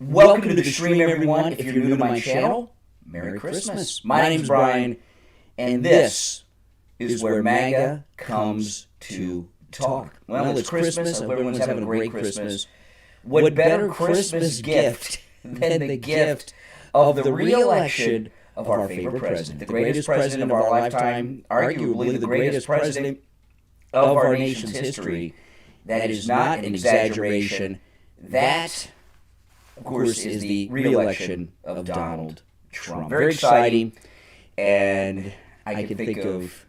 Welcome to the stream, everyone. If you're new to my channel, Merry Christmas. My name's Brian, and this is where MAGA comes to talk. Well, it's Christmas. I hope everyone's having a great Christmas. What better Christmas gift than the gift of the re-election of our favorite president, the greatest president of our lifetime, arguably the greatest president of our nation's history. That is not an exaggeration. That, of course, is the re-election of Donald Trump. Very exciting, and I can think of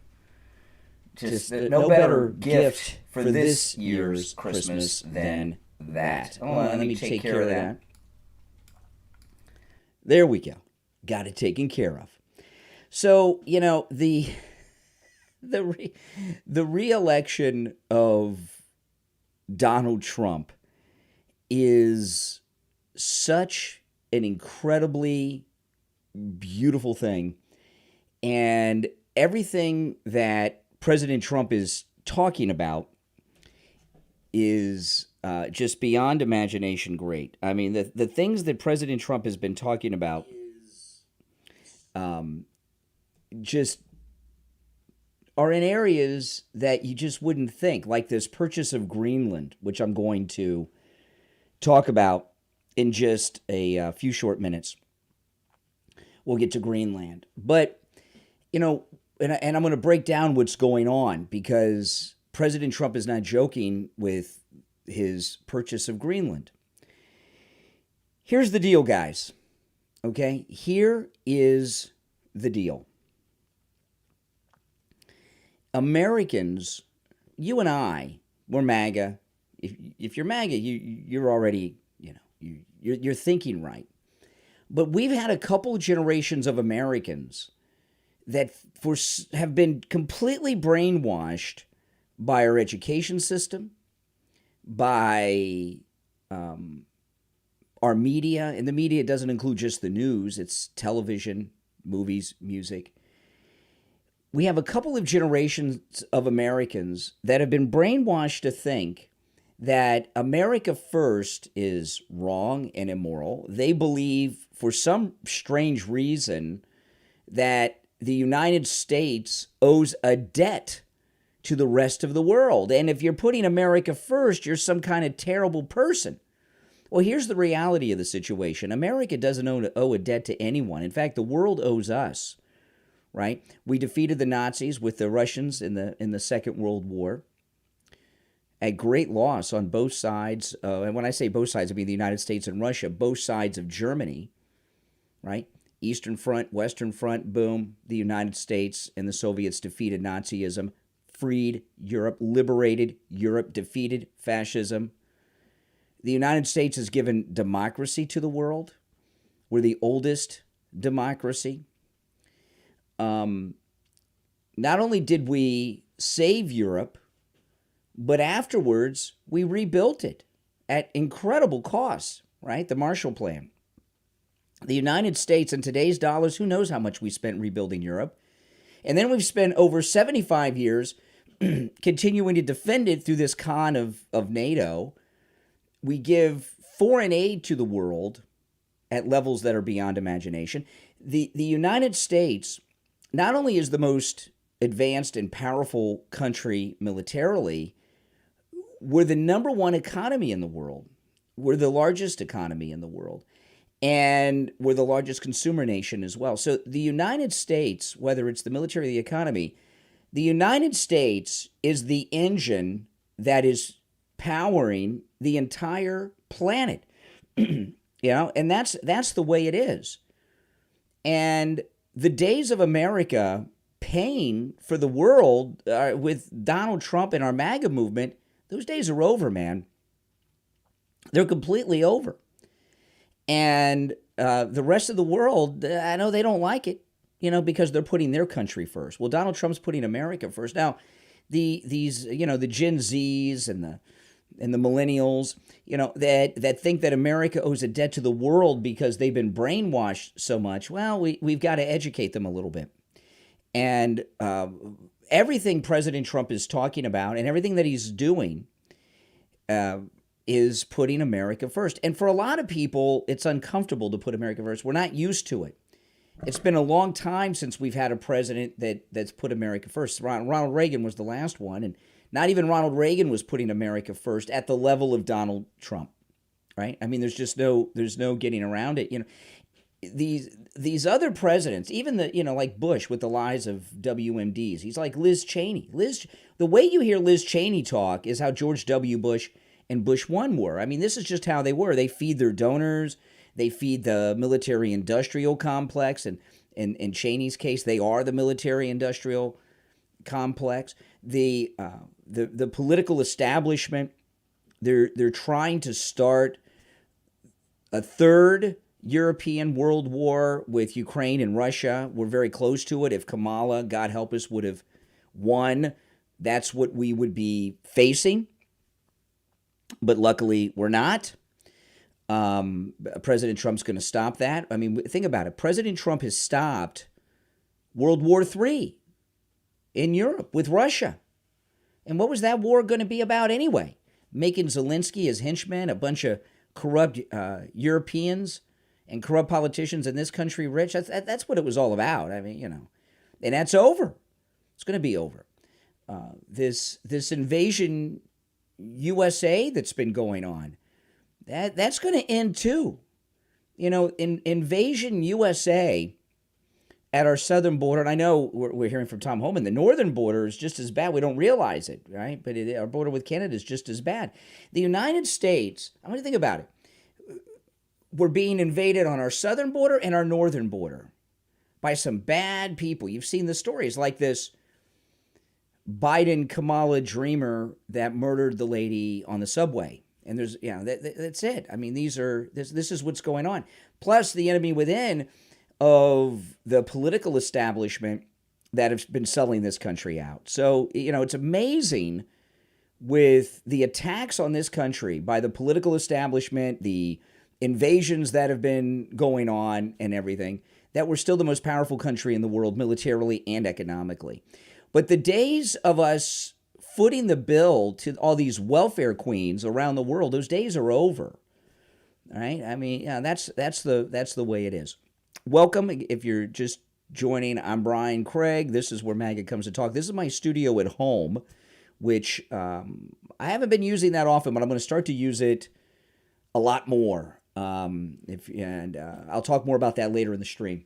just no better gift for this year's Christmas than that. Hold on, let me take care of that. There we go. Got it taken care of. So, you know, the re-election of Donald Trump is such an incredibly beautiful thing, and everything that President Trump is talking about is just beyond imagination great. I mean, the things that President Trump has been talking about just are in areas that you just wouldn't think, like this purchase of Greenland, which I'm going to talk about in just a few short minutes. We'll get to Greenland. But, you know, and I'm going to break down what's going on, because President Trump is not joking with his purchase of Greenland. Here's the deal, guys. Okay? Here is the deal. Americans, you and I, we're MAGA. If you're MAGA, you're already, you're thinking right. But we've had a couple generations of Americans that have been completely brainwashed by our education system, by our media. And the media doesn't include just the news. It's television, movies, music. We have a couple of generations of Americans that have been brainwashed to think that America first is wrong and immoral. They believe, for some strange reason, that the United States owes a debt to the rest of the world. And if you're putting America first, you're some kind of terrible person. Well, here's the reality of the situation. America doesn't owe a debt to anyone. In fact, the world owes us. Right? We defeated the Nazis with the Russians in the Second World War at great loss on both sides. And when I say both sides, I mean the United States and Russia, both sides of Germany, right? Eastern Front, Western Front, boom. The United States and the Soviets defeated Nazism, freed Europe, liberated Europe, defeated fascism. The United States has given democracy to the world. We're the oldest democracy. Not only did we save Europe, but afterwards we rebuilt it at incredible costs, right? The Marshall Plan. The United States, in today's dollars, who knows how much we spent rebuilding Europe. And then we've spent over 75 years continuing to defend it through this con of NATO. We give foreign aid to the world at levels that are beyond imagination. The United States not only is the most advanced and powerful country militarily, we're the number one economy in the world. We're the largest economy in the world. And we're the largest consumer nation as well. So the United States, whether it's the military or the economy, the United States is the engine that is powering the entire planet. And that's the way it is. And the days of America paying for the world with Donald Trump and our MAGA movement, those days are over, man. They're completely over. And the rest of the world, I know they don't like it, because they're putting their country first. Well, Donald Trump's putting America first. Now, the Gen Zs and the millennials, that think that America owes a debt to the world because they've been brainwashed so much. Well, we've got to educate them a little bit. And everything President Trump is talking about and everything that he's doing is putting America first. And for a lot of people, it's uncomfortable to put America first. We're not used to it. It's been a long time since we've had a president that's put America first. Ronald Reagan was the last one, and not even Ronald Reagan was putting America first at the level of Donald Trump, right? I mean, there's no getting around it. You know, these other presidents, even like Bush with the lies of WMDs, he's like Liz Cheney. The way you hear Liz Cheney talk is how George W. Bush and Bush 1 were. I mean, this is just how they were. They feed their donors. They feed the military-industrial complex, and in Cheney's case, they are the military-industrial complex. The political establishment, they're trying to start a third European World War with Ukraine and Russia. We're very close to it. If Kamala, God help us, would have won, that's what we would be facing. But luckily, we're not. President Trump's going to stop that. I mean, think about it. President Trump has stopped World War III in Europe with Russia. And what was that war going to be about anyway? Making Zelensky his henchman, a bunch of corrupt Europeans and corrupt politicians in this country rich. That's what it was all about. I mean, and that's over. It's going to be over. This invasion USA that's been going on, that's going to end too. Invasion USA at our southern border, and I know we're hearing from Tom Homan, the northern border is just as bad. We don't realize it, right? But our border with Canada is just as bad. The United States, I want you to think about it. We're being invaded on our southern border and our northern border by some bad people. You've seen the stories like this Biden Kamala dreamer that murdered the lady on the subway. And there's, that's it. I mean, this is what's going on. Plus the enemy within of the political establishment that have been selling this country out. So, it's amazing with the attacks on this country by the political establishment, the invasions that have been going on and everything, that we're still the most powerful country in the world militarily and economically. But the days of us footing the bill to all these welfare queens around the world, those days are over. All right? I mean, that's the way it is. Welcome. If you're just joining, I'm Brian Craig. This is where MAGA comes to talk. This is my studio at home, which I haven't been using that often, but I'm going to start to use it a lot more. I'll talk more about that later in the stream.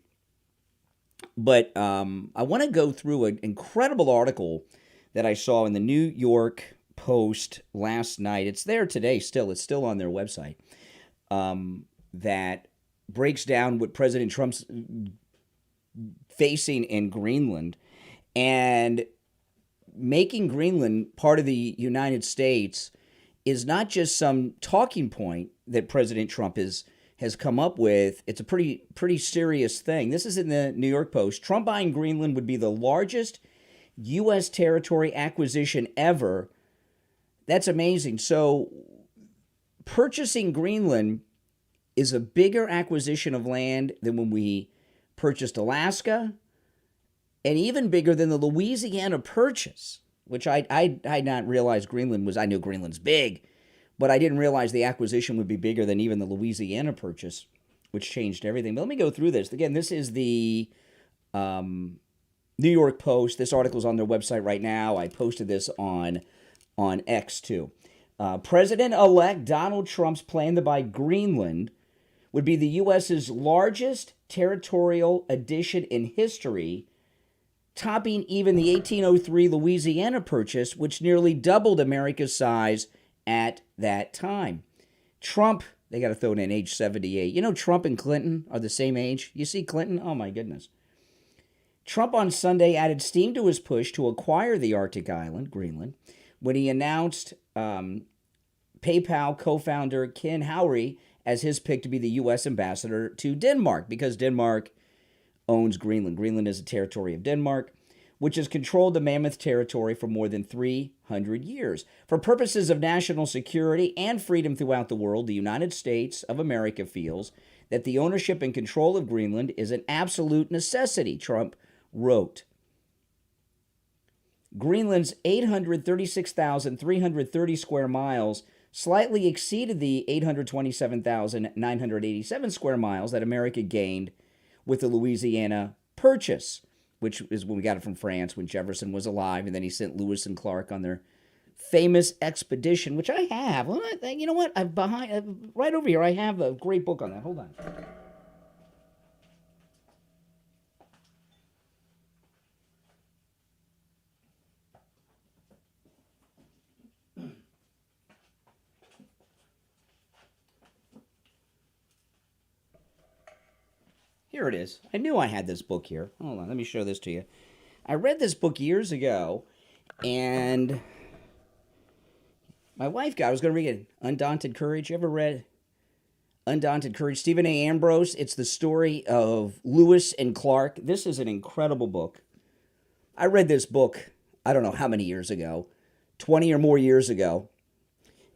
But I want to go through an incredible article that I saw in the New York Post last night. It's there today still. It's still on their website. That breaks down what President Trump's facing in Greenland and making Greenland part of the United States is not just some talking point that President Trump has come up with. It's a pretty serious thing. This is in the New York Post. Trump buying Greenland would be the largest U.S. territory acquisition ever. That's amazing. So purchasing Greenland is a bigger acquisition of land than when we purchased Alaska, and even bigger than the Louisiana Purchase, which I had not realized Greenland was. I knew Greenland's big, but I didn't realize the acquisition would be bigger than even the Louisiana Purchase, which changed everything. But let me go through this. Again, this is the New York Post. This article's on their website right now. I posted this on X too. President-elect Donald Trump's plan to buy Greenland would be the U.S.'s largest territorial addition in history, topping even the 1803 Louisiana Purchase, which nearly doubled America's size at that time. Trump, they got to throw in age 78. Trump and Clinton are the same age. You see Clinton? Oh, my goodness. Trump on Sunday added steam to his push to acquire the Arctic island, Greenland, when he announced PayPal co-founder Ken Howry as his pick to be the U.S. ambassador to Denmark, because Denmark owns Greenland. Greenland is a territory of Denmark, which has controlled the Mammoth Territory for more than 300 years. For purposes of national security and freedom throughout the world, the United States of America feels that the ownership and control of Greenland is an absolute necessity, Trump wrote. Greenland's 836,330 square miles slightly exceeded the 827,987 square miles that America gained with the Louisiana Purchase, which is when we got it from France when Jefferson was alive, and then he sent Lewis and Clark on their famous expedition, which I have. You know what? Right over here, I have a great book on that. Hold on. Here it is. I knew I had this book here. Hold on, let me show this to you. I read this book years ago, and my wife I was going to read it. Undaunted Courage. You ever read Undaunted Courage? Stephen A. Ambrose. It's the story of Lewis and Clark. This is an incredible book. I read this book, I don't know how many years ago, 20 or more years ago.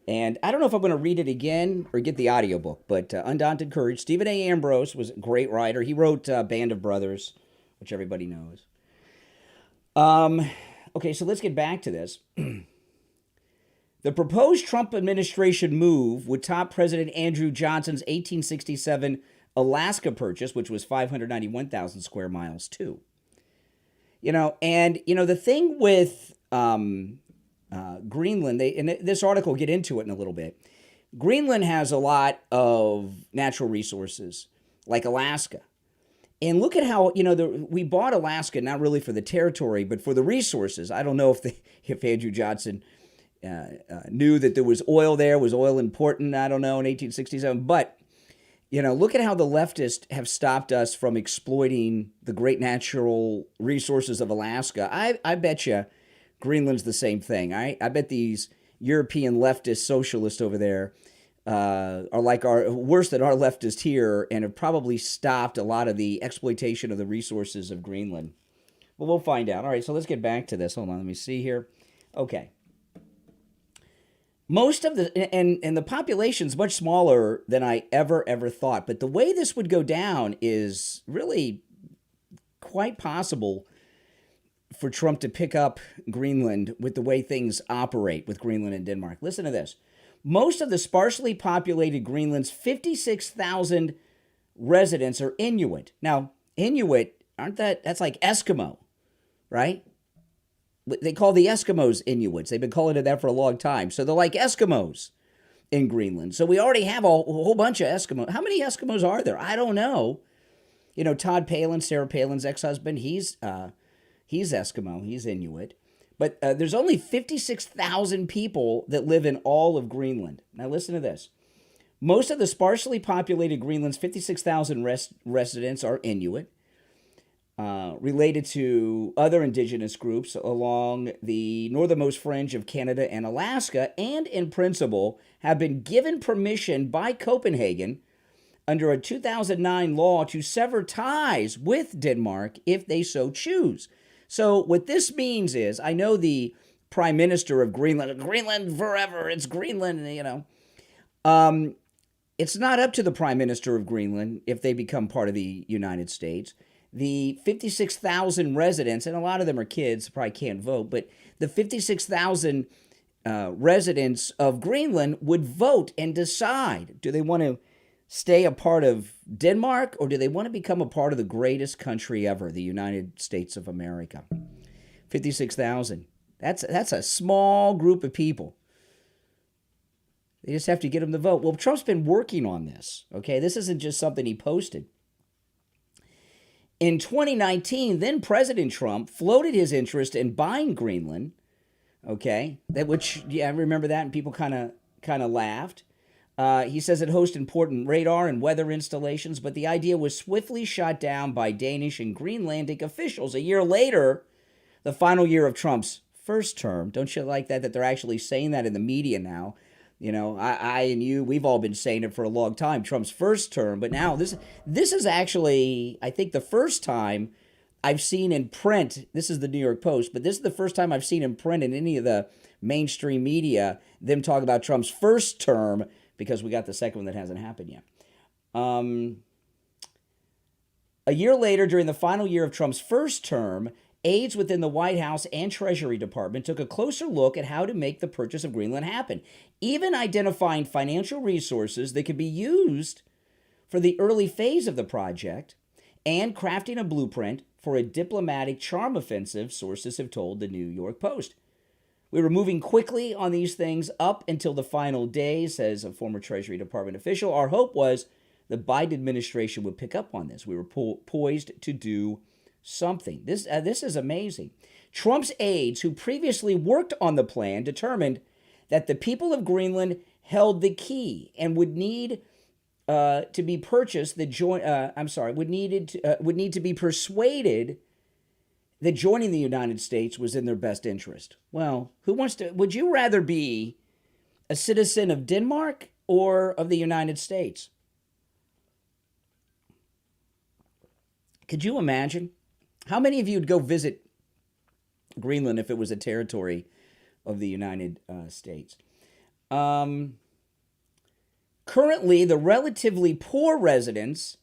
And I don't know if I'm going to read it again or get the audiobook, but Undaunted Courage. Stephen A. Ambrose was a great writer. He wrote Band of Brothers, which everybody knows. Okay, so let's get back to this. The proposed Trump administration move would top President Andrew Johnson's 1867 Alaska Purchase, which was 591,000 square miles, too. The thing with Greenland, in this article, get into it in a little bit. Greenland has a lot of natural resources, like Alaska. And look at how, we bought Alaska not really for the territory, but for the resources. I don't know if Andrew Johnson knew that there was oil there. Was oil important? I don't know, in 1867. But, look at how the leftists have stopped us from exploiting the great natural resources of Alaska. I bet you Greenland's the same thing. I bet these European leftist socialists over there are like worse than our leftists here, and have probably stopped a lot of the exploitation of the resources of Greenland. Well, we'll find out. All right, so let's get back to this. Hold on, let me see here. Okay. Most of the, and the population's much smaller than I ever thought, but the way this would go down is really quite possible for Trump to pick up Greenland with the way things operate with Greenland and Denmark. Listen to this. Most of the sparsely populated Greenland's 56,000 residents are Inuit. Now, Inuit, that's like Eskimo, right? They call the Eskimos Inuits. They've been calling it that for a long time. So they're like Eskimos in Greenland. So we already have a whole bunch of Eskimos. How many Eskimos are there? I don't know. Todd Palin, Sarah Palin's ex-husband, he's Eskimo. He's Inuit. But there's only 56,000 people that live in all of Greenland. Now listen to this. Most of the sparsely populated Greenland's 56,000 residents are Inuit, related to other indigenous groups along the northernmost fringe of Canada and Alaska, and in principle have been given permission by Copenhagen under a 2009 law to sever ties with Denmark if they so choose. So what this means is, I know the Prime Minister of Greenland forever, it's Greenland, it's not up to the Prime Minister of Greenland if they become part of the United States. The 56,000 residents, and a lot of them are kids, probably can't vote, but the 56,000 residents of Greenland would vote and decide, do they want to stay a part of Denmark, or do they want to become a part of the greatest country ever, the United States of America? 56,000. That's a small group of people. They just have to get them to vote. Well, Trump's been working on this, okay? This isn't just something he posted. In 2019, then President Trump floated his interest in buying Greenland, okay? I remember that, and people kind of laughed. He says it hosts important radar and weather installations, but the idea was swiftly shot down by Danish and Greenlandic officials. A year later, the final year of Trump's first term. Don't you like that they're actually saying that in the media now? I and you, we've all been saying it for a long time, Trump's first term. But now this is actually, I think, the first time I've seen in print, this is the New York Post, but this is the first time I've seen in print in any of the mainstream media them talk about Trump's first term, because we got the second one that hasn't happened yet. A year later, during the final year of Trump's first term, aides within the White House and Treasury Department took a closer look at how to make the purchase of Greenland happen, even identifying financial resources that could be used for the early phase of the project and crafting a blueprint for a diplomatic charm offensive, sources have told the New York Post. We were moving quickly on these things up until the final day, says a former Treasury Department official. Our hope was the Biden administration would pick up on this. We were poised to do something. This is amazing. Trump's aides, who previously worked on the plan, determined that the people of Greenland held the key and would need to be purchased. Would need to be persuaded that joining the United States was in their best interest. Well, who wants to? Would you rather be a citizen of Denmark or of the United States? Could you imagine? How many of you would go visit Greenland if it was a territory of the United States? Currently, the relatively poor residents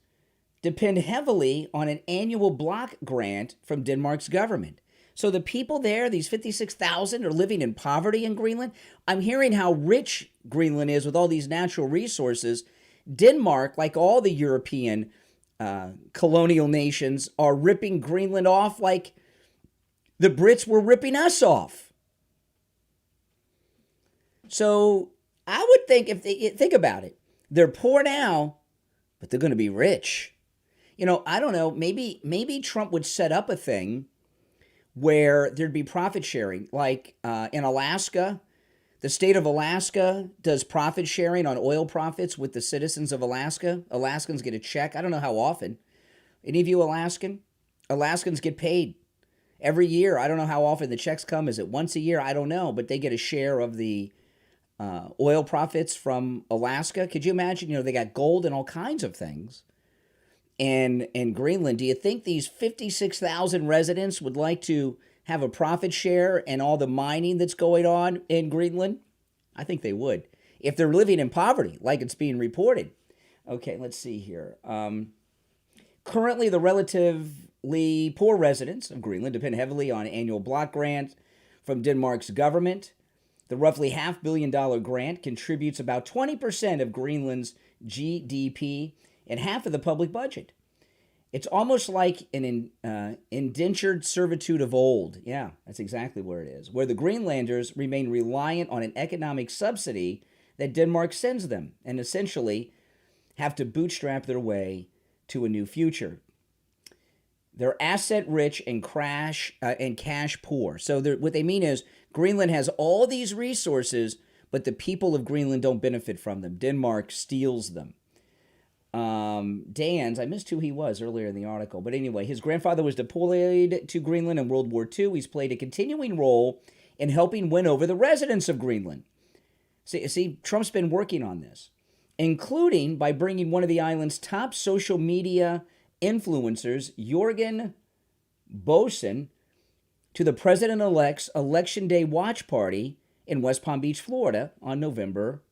depend heavily on an annual block grant from Denmark's government. So the people there, these 56,000, are living in poverty in Greenland. I'm hearing how rich Greenland is with all these natural resources. Denmark, like all the European colonial nations, are ripping Greenland off like the Brits were ripping us off. So I would think, if they think about it, they're poor now, but they're going to be rich. You know, I don't know, maybe Trump would set up a thing where there'd be profit sharing. Like in Alaska, the state of Alaska does profit sharing on oil profits with the citizens of Alaska. Alaskans get a check. I don't know how often. Any of you Alaskans get paid every year. I don't know how often the checks come. Is it once a year? I don't know, but they get a share of the oil profits from Alaska. Could you imagine? You know, they got gold and all kinds of things. And in Greenland, do you think these 56,000 residents would like to have a profit share in all the mining that's going on in Greenland? I think they would, if they're living in poverty, like it's being reported. Okay, let's see here. Currently, the relatively poor residents of Greenland depend heavily on annual block grants from Denmark's government. The roughly $500 million grant contributes about 20% of Greenland's GDP and half of the public budget. It's almost like an indentured servitude of old. Yeah, that's exactly where it is. Where the Greenlanders remain reliant on an economic subsidy that Denmark sends them and essentially have to bootstrap their way to a new future. They're asset rich and cash poor. So what they mean is Greenland has all these resources, but the people of Greenland don't benefit from them. Denmark steals them. I missed who he was earlier in the article. But anyway, his grandfather was deployed to Greenland in World War II. He's played a continuing role in helping win over the residents of Greenland. See, Trump's been working on this, including by bringing one of the island's top social media influencers, Jørgen Boesen, to the president-elect's Election Day watch party in West Palm Beach, Florida on November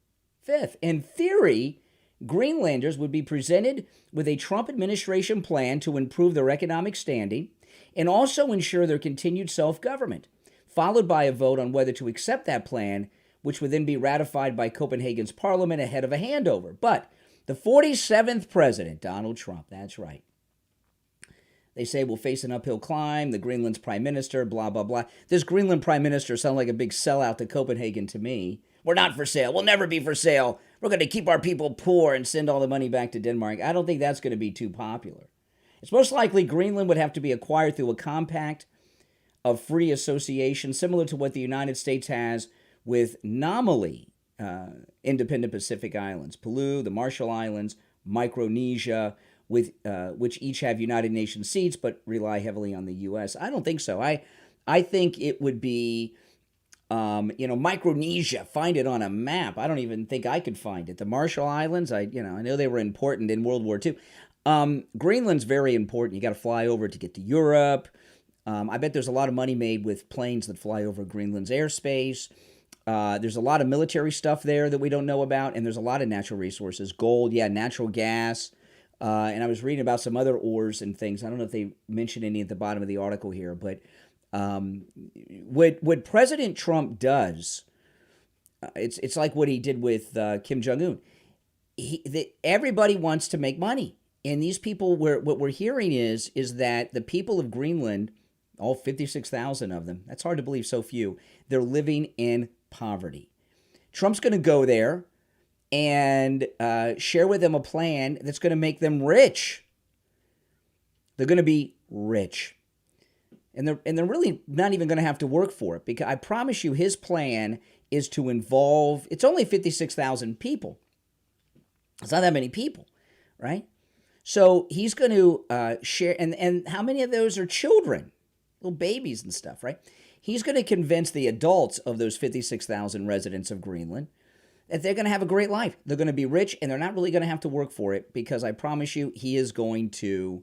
5th. In theory, Greenlanders would be presented with a Trump administration plan to improve their economic standing and also ensure their continued self-government, followed by a vote on whether to accept that plan, which would then be ratified by Copenhagen's parliament ahead of a handover. But the 47th president, Donald Trump, that's right, they say will face an uphill climb. The Greenland's prime minister, blah, blah, blah. This Greenland prime minister sounds like a big sellout to Copenhagen to me. We're not for sale. We'll never be for sale. We're going to keep our people poor and send all the money back to Denmark. I don't think that's going to be too popular. It's most likely Greenland would have to be acquired through a compact of free association, similar to what the United States has with nominally independent Pacific islands, Palau, the Marshall Islands, Micronesia, with which each have United Nations seats but rely heavily on the U.S. I don't think so. I think it would be, Micronesia. Find it on a map. I don't even think I could find it. The Marshall Islands. I know they were important in World War II. Greenland's very important. You got to fly over to get to Europe. I bet there's a lot of money made with planes that fly over Greenland's airspace. There's a lot of military stuff there that we don't know about, and there's a lot of natural resources. Gold, natural gas. And I was reading about some other ores and things. I don't know if they mentioned any at the bottom of the article here, but what President Trump does, it's like what he did with Kim Jong-un. Everybody wants to make money. And these people, what we're hearing is that the people of Greenland, all 56,000 of them, that's hard to believe, so few, they're living in poverty. Trump's going to go there and share with them a plan that's going to make them rich. They're going to be rich. And they're really not even going to have to work for it, because I promise you his plan is to involve, it's only 56,000 people. It's not that many people, right? So he's going to share, and how many of those are children, little babies and stuff, right? He's going to convince the adults of those 56,000 residents of Greenland that they're going to have a great life. They're going to be rich, and they're not really going to have to work for it, because I promise you he is going to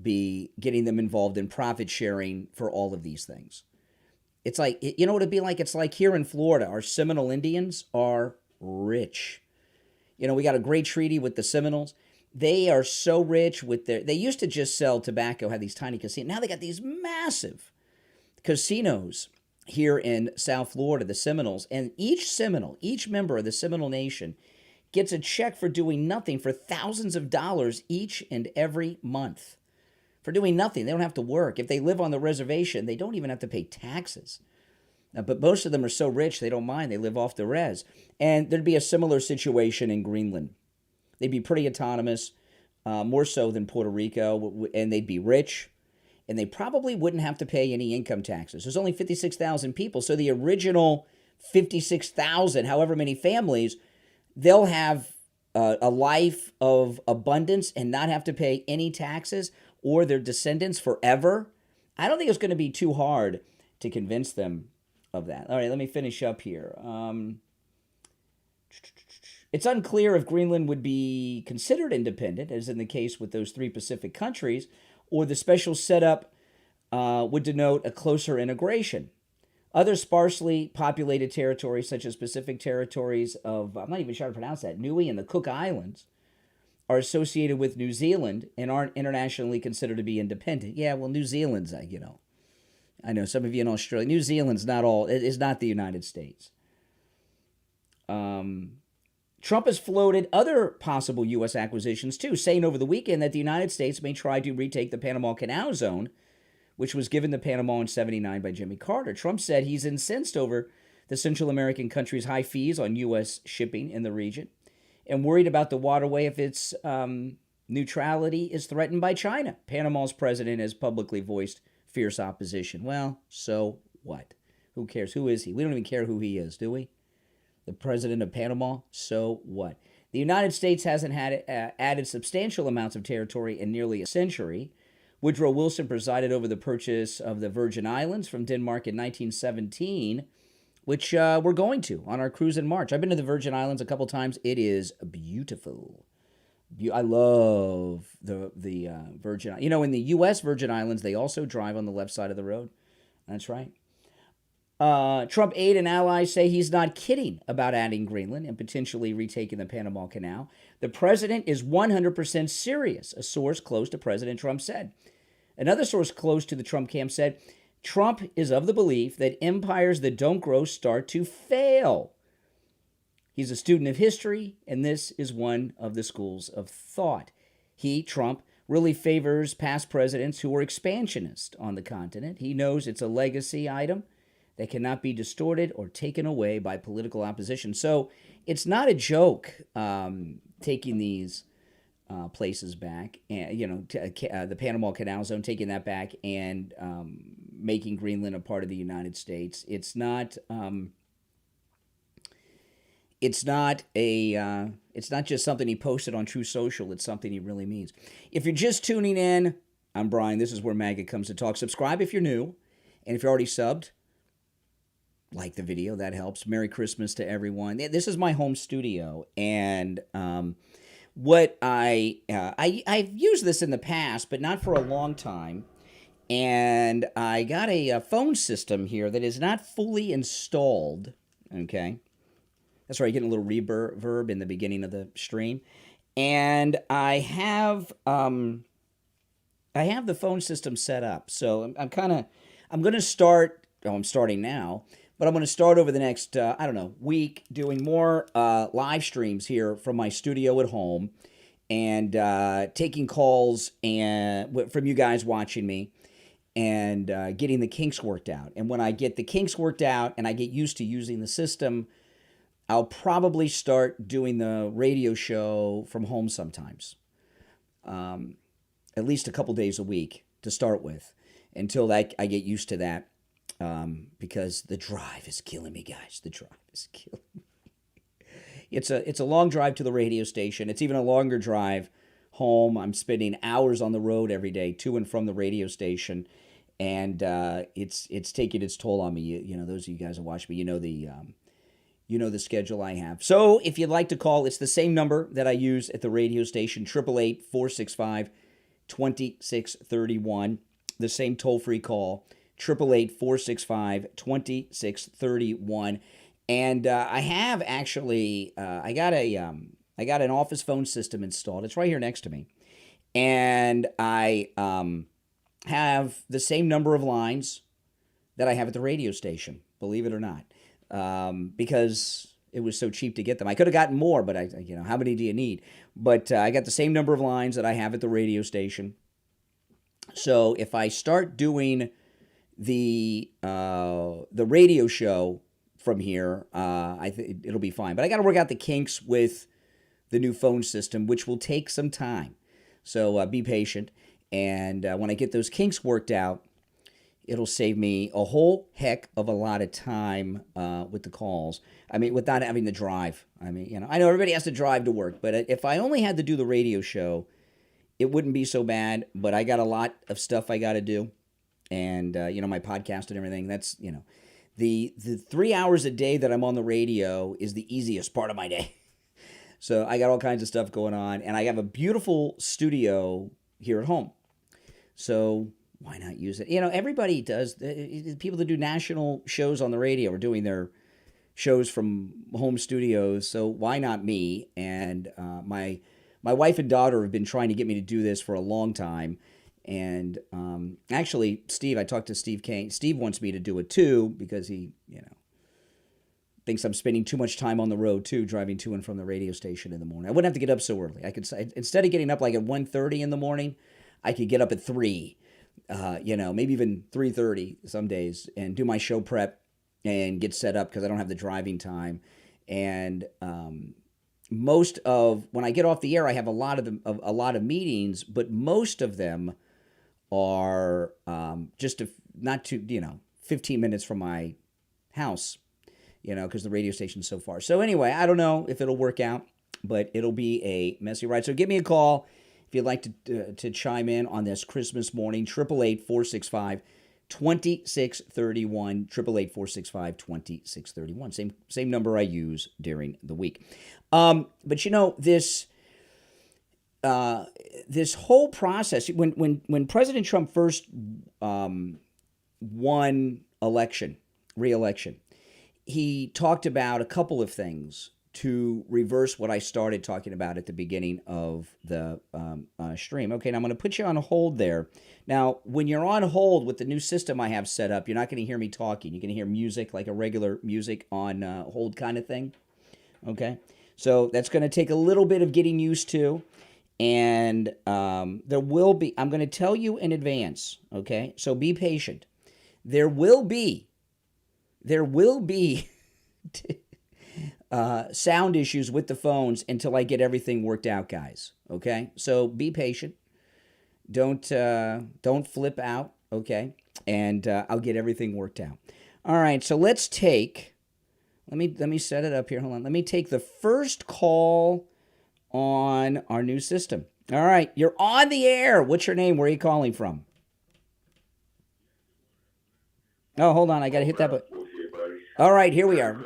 be getting them involved in profit sharing for all of these things. It's like, you know what it'd be like? It's like here in Florida, our Seminole Indians are rich. You know, we got a great treaty with the Seminoles. They are so rich with they used to just sell tobacco, had these tiny casinos. Now they got these massive casinos here in South Florida, the Seminoles. And each Seminole, each member of the Seminole Nation gets a check for doing nothing for thousands of dollars each and every month. For doing nothing. They don't have to work. If they live on the reservation, they don't even have to pay taxes. But most of them are so rich, they don't mind. They live off the res. And there'd be a similar situation in Greenland. They'd be pretty autonomous, more so than Puerto Rico, and they'd be rich, and they probably wouldn't have to pay any income taxes. There's only 56,000 people, so the original 56,000, however many families, they'll have a life of abundance and not have to pay any taxes, or their descendants forever. I don't think it's going to be too hard to convince them of that. All right, let me finish up here. It's unclear if Greenland would be considered independent, as in the case with those 3 Pacific countries, or the special setup would denote a closer integration. Other sparsely populated territories, such as Pacific territories of, I'm not even sure how to pronounce that, Niue and the Cook Islands, are associated with New Zealand and aren't internationally considered to be independent. Yeah, well, New Zealand's, I know some of you in Australia, New Zealand's is not the United States. Trump has floated other possible U.S. acquisitions, too, saying over the weekend that the United States may try to retake the Panama Canal Zone, which was given to Panama in 1979 by Jimmy Carter. Trump said he's incensed over the Central American country's high fees on U.S. shipping in the region and worried about the waterway if its neutrality is threatened by China. Panama's president has publicly voiced fierce opposition. Well, so what? Who cares? Who is he? We don't even care who he is, do we? The president of Panama? So what? The United States hasn't had added substantial amounts of territory in nearly a century. Woodrow Wilson presided over the purchase of the Virgin Islands from Denmark in 1917, which we're going to on our cruise in March. I've been to the Virgin Islands a couple times. It is beautiful. I love the Virgin. You know, in the U.S. Virgin Islands, they also drive on the left side of the road. That's right. Trump aide and allies say he's not kidding about adding Greenland and potentially retaking the Panama Canal. The president is 100% serious, a source close to President Trump said. Another source close to the Trump camp said, Trump is of the belief that empires that don't grow start to fail. He's a student of history, and this is one of the schools of thought. He, Trump, really favors past presidents who were expansionist on the continent. He knows it's a legacy item that cannot be distorted or taken away by political opposition. So it's not a joke taking these places back, and the Panama Canal Zone, taking that back and making Greenland a part of the United States. It's not just something he posted on True Social. It's something he really means. If you're just tuning in, I'm Brian. This is where MAGA comes to talk. Subscribe if you're new, and if you're already subbed, like the video, that helps. Merry Christmas to everyone. This is my home studio, and what I've used this in the past, but not for a long time, and I got a phone system here that is not fully installed, okay? That's right, getting a little reverb in the beginning of the stream. and I have the phone system set up. So I'm going to start. Oh, I'm starting now, but I'm going to start over the next week doing more live streams here from my studio at home, and taking calls and from you guys watching me, and getting the kinks worked out. And when I get the kinks worked out and I get used to using the system, I'll probably start doing the radio show from home sometimes, at least a couple days a week to start with, until I get used to that, because the drive is killing me, guys. The drive is killing me. It's a long drive to the radio station. It's even a longer drive home. I'm spending hours on the road every day to and from the radio station, and it's taking its toll on me. You know, those of you guys who watch me, you know the schedule I have. So if you'd like to call, it's the same number that I use at the radio station, 888-465-2631. The same toll-free call, 888-465-2631. And I have actually, I got an office phone system installed. It's right here next to me. And I have the same number of lines that I have at the radio station, believe it or not, because it was so cheap to get them. I could have gotten more, but how many do you need? But I got the same number of lines that I have at the radio station. So if I start doing the radio show from here, I think it'll be fine. But I got to work out the kinks with the new phone system, which will take some time. So be patient. And when I get those kinks worked out, it'll save me a whole heck of a lot of time with the calls. I mean, without having to drive. I mean, I know everybody has to drive to work, but if I only had to do the radio show, it wouldn't be so bad. But I got a lot of stuff I got to do, and my podcast and everything. That's the 3 hours a day that I'm on the radio is the easiest part of my day. So I got all kinds of stuff going on, and I have a beautiful studio here at home. So why not use it? Everybody does. People that do national shows on the radio are doing their shows from home studios. So why not me? And my wife and daughter have been trying to get me to do this for a long time. And actually, Steve, I talked to Steve Kane. Steve wants me to do it too, because he, thinks I'm spending too much time on the road too, driving to and from the radio station in the morning. I wouldn't have to get up so early. I could, instead of getting up like at 1:30 in the morning, I could get up at 3, maybe even 3:30 some days, and do my show prep and get set up, because I don't have the driving time. And most of when I get off the air, I have a lot of meetings, but most of them are just not too 15 minutes from my house, because the radio station's so far. So anyway, I don't know if it'll work out, but it'll be a messy ride. So give me a call if you'd like to chime in on this Christmas morning. 888-465-2631. 888-465-2631. Same number I use during the week. But this whole process, when President Trump first won re-election, he talked about a couple of things to reverse what I started talking about at the beginning of the stream. Okay, now I'm going to put you on hold there. Now, when you're on hold with the new system I have set up, you're not going to hear me talking. You're going to hear music, like a regular music on hold kind of thing. Okay, so that's going to take a little bit of getting used to. And there will be, I'm going to tell you in advance, okay? So be patient. There will be sound issues with the phones until I get everything worked out, guys, okay? So be patient. Don't flip out, okay? And I'll get everything worked out. All right, so let's take, let me set it up here. Hold on. Let me take the first call on our new system. All right, you're on the air. What's your name? Where are you calling from? Oh, hold on. I got to hit that button. All right, here we are.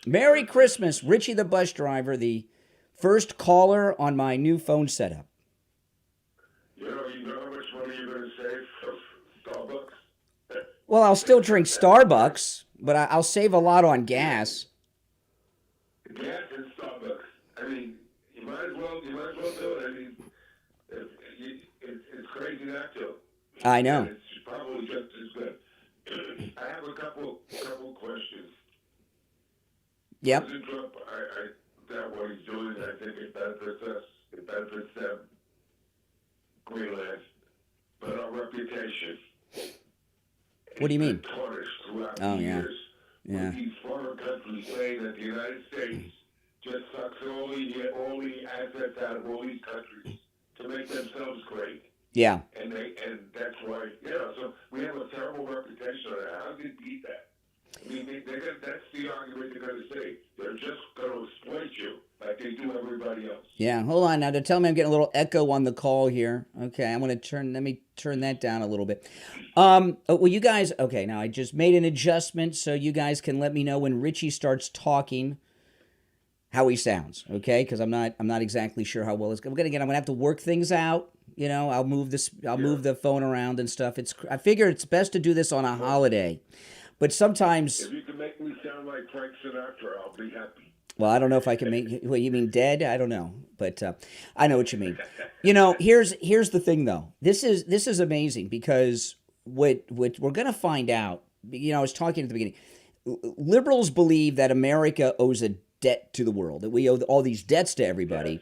Merry Christmas. Richie the bus driver, the first caller on my new phone setup. You know how much money you're going to save for Starbucks? Well, I'll still drink Starbucks, but I'll save a lot on gas. Gas and Starbucks. I mean, you might might as well do it. I mean, it's crazy not to. I know. And it's probably just as good. I have a couple questions. Yep. President Trump, I doubt what he's doing. I think it benefits us. It benefits them. Greenland. But our reputation. What do you mean? Tarnished throughout Oh, the yeah. years. Yeah. With these foreign countries saying that the United States just sucks all the assets out of all these countries to make themselves great. Yeah. And that's why, so we have a terrible reputation on that. How do you beat that? I mean, that's the argument they're going to say. They're just going to exploit you like they do everybody else. Yeah, hold on now. To tell me I'm getting a little echo on the call here. Okay, let me turn that down a little bit. Well, you guys, okay, now I just made an adjustment so you guys can let me know when Richie starts talking how he sounds, okay? Because I'm not exactly sure how well it's going. I'm gonna have to work things out. You know, I'll move the phone around and stuff. I figure it's best to do this on a holiday. But sometimes, if you can make me sound like Frank Sinatra, I'll be happy. Well, I don't know if I can make. What you mean, dead? I don't know, but I know what you mean. You know, here's the thing, though. This is amazing because what we're going to find out. You know, I was talking at the beginning. Liberals believe that America owes a debt to the world, that we owe all these debts to everybody. Yes.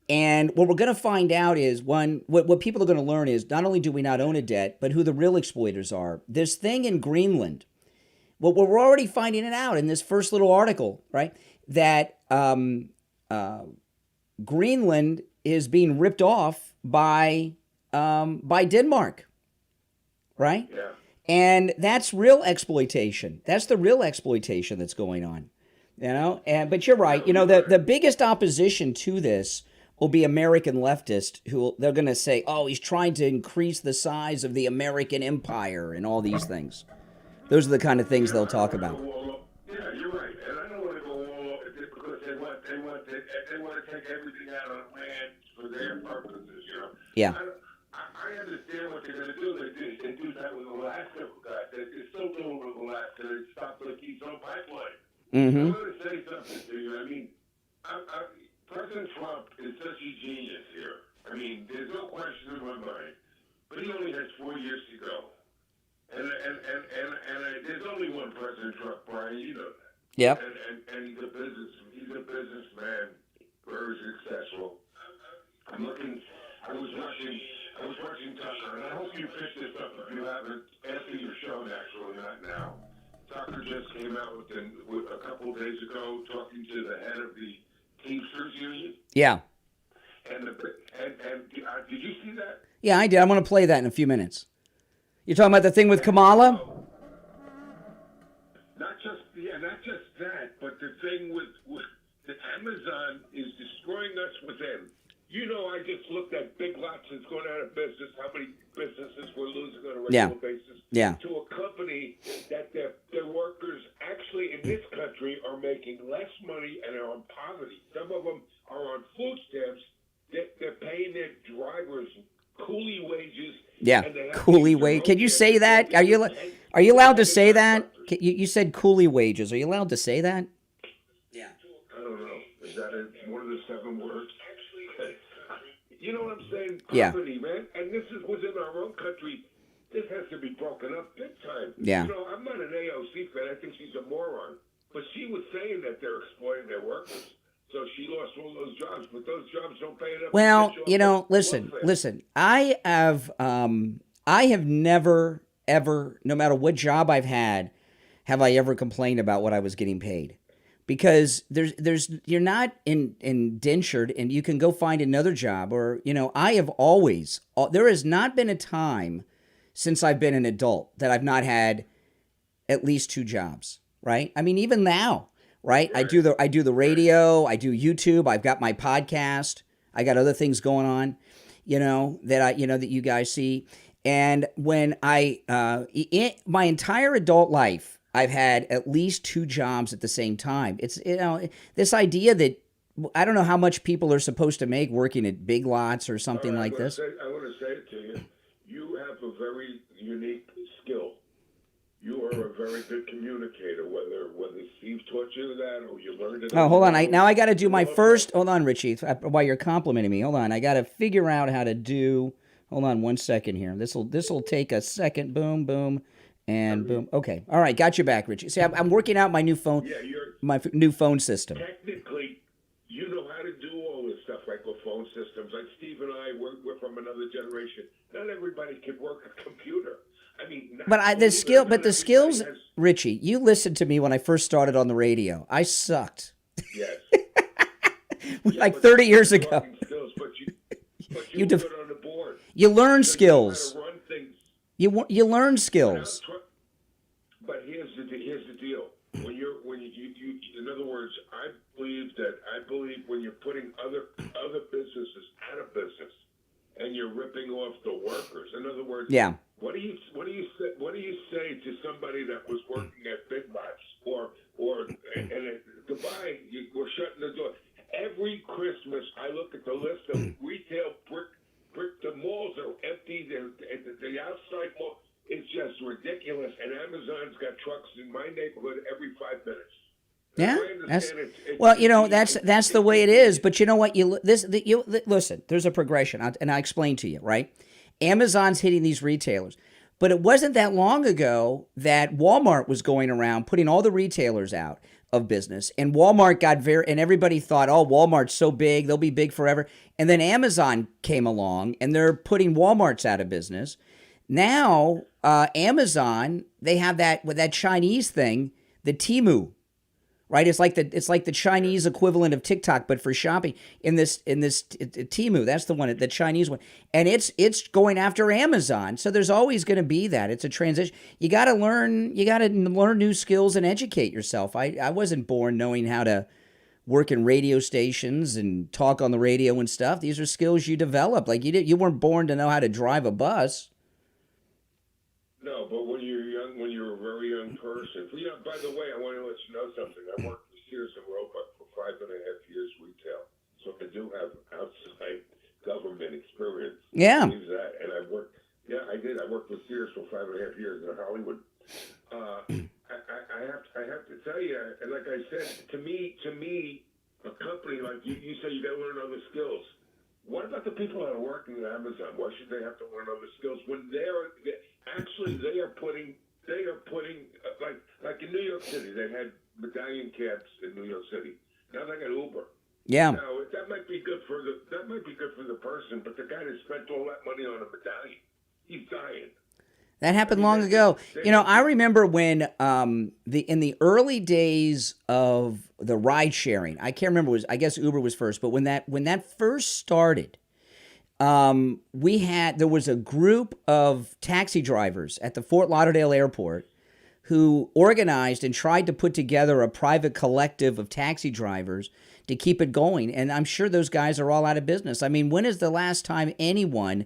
And what we're going to find out is, what people are going to learn is not only do we not own a debt, but who the real exploiters are. This thing in Greenland. Well, we're already finding it out in this first little article, right? That Greenland is being ripped off by Denmark, right? Yeah. And that's real exploitation. That's the real exploitation that's going on, you know. But you're right. You know, the biggest opposition to this will be American leftists they're going to say, oh, he's trying to increase the size of the American empire and all these things. Those are the kind of things they'll talk about. Yeah, you're right, and I don't want to go all over it because they want to take everything out of the land for their purposes. You know. Yeah. I understand what they're going to do. They do that with Alaska. They're still doing with Alaska. They stopped the Keystone Pipeline. Mm-hmm. I'm going to say something to you. I mean, President Trump is such a genius here. I mean, there's no question in my mind. But he only has 4 years to go. And there's only one President Trump, Brian. You know that. Yep. And he's a businessman, very successful. I was watching Tucker, and I hope you picked this up if you haven't. After your show, actually, not now. Tucker just came out with a couple of days ago talking to the head of the Teamsters Union. Yeah. And did you see that? Yeah, I did. I'm going to play that in a few minutes. You're talking about the thing with Kamala? Not just that, but the thing with the Amazon is destroying us within. You know, I just looked at Big Lots that's going out of business, how many businesses we're losing on a regular basis. Yeah. To a company that their workers actually in this country are making less money and are in poverty. Some of them are on food stamps. They're paying their drivers coolie wages. Yeah, coolie wage. Can you say that? Are you allowed to say that? You said coolie wages. Are you allowed to say that? Yeah. I don't know. Is that one of the 7 words? You know what I'm saying? Poverty, man. And this is within our own country. This has to be broken up big time. Yeah. You know, I'm not an AOC fan. I think she's a moron. But she was saying that they're exploiting their workers. So she lost all those jobs, but those jobs don't pay enough. Well, you know, listen. I have never, ever, no matter what job I've had, have I ever complained about what I was getting paid. Because you're not indentured and you can go find another job. Or, you know, I have always, there has not been a time since I've been an adult that I've not had at least 2 jobs, right? I mean, even now. Right? I do the radio, I do YouTube, I've got my podcast, I got other things going on, you know, that you guys see. And when my entire adult life, I've had at least 2 jobs at the same time. It's, you know, this idea that I don't know how much people are supposed to make working at Big Lots or something like this. I want to say it to you. You have a very unique skill. You are a very good communicator. Whether Steve taught you that or you learned it. Oh, hold on. Now I got to do my first. Hold on, Richie. While you're complimenting me, hold on. I got to figure out how to do. Hold on 1 second here. This'll take a second. Boom, boom, and boom. Okay. All right. Got you back, Richie. See, I'm working out my new phone. Yeah, new phone system. Technically, you know how to do all this stuff like with phone systems. Like Steve and I, we're from another generation. Not everybody can work a computer. I mean, the skills, Richie. You listened to me when I first started on the radio. I sucked. Yes. Like 30 years ago. Skills, but you put on the board. You learn skills. You know how to run things. You learn skills. But here's the deal. When you in other words, I believe when you're putting other businesses out of business and you're ripping off the workers. In other words, yeah. What do you say to somebody that was working at Big Lots or and at Dubai? We're shutting the door. Every Christmas, I look at the list of retail brick. The malls are empty. The outside mall is just ridiculous. And Amazon's got trucks in my neighborhood every 5 minutes. Yeah, that's the way it is. But you know what? Listen. There's a progression, and I explained to you, right? Amazon's hitting these retailers, but it wasn't that long ago that Walmart was going around putting all the retailers out of business, and Walmart got and everybody thought, oh, Walmart's so big, they'll be big forever. And then Amazon came along, and they're putting Walmarts out of business. Now, Amazon, they have that Chinese thing, the Temu. Right, it's like the Chinese equivalent of TikTok, but for shopping. In this Temu, that's the one, the Chinese one, and it's going after Amazon. So there's always going to be that. It's a transition. You got to learn new skills and educate yourself. I wasn't born knowing how to work in radio stations and talk on the radio and stuff. These are skills you develop. Like you weren't born to know how to drive a bus. No, but when you're a very young person. By the way, I want to let you know something. I worked for Sears and Roebuck for 5.5 years retail, so I do have outside government experience. Yeah. That. And I worked. Yeah, I did. I worked with Sears for 5.5 years in Hollywood. I have to tell you, and like I said, to me, a company like you say you got to learn other skills. What about the people that are working at Amazon? Why should they have to learn other skills when they are putting like in New York City, they had medallion cabs in New York City. Now they got Uber. Yeah. Now that might be good for the person, but the guy that spent all that money on a medallion, he's dying. That happened long ago. I remember when in the early days of the ride sharing, I can't remember, I guess Uber was first, but when that first started, there was a group of taxi drivers at the Fort Lauderdale airport who organized and tried to put together a private collective of taxi drivers to keep it going. And I'm sure those guys are all out of business. I mean, when is the last time anyone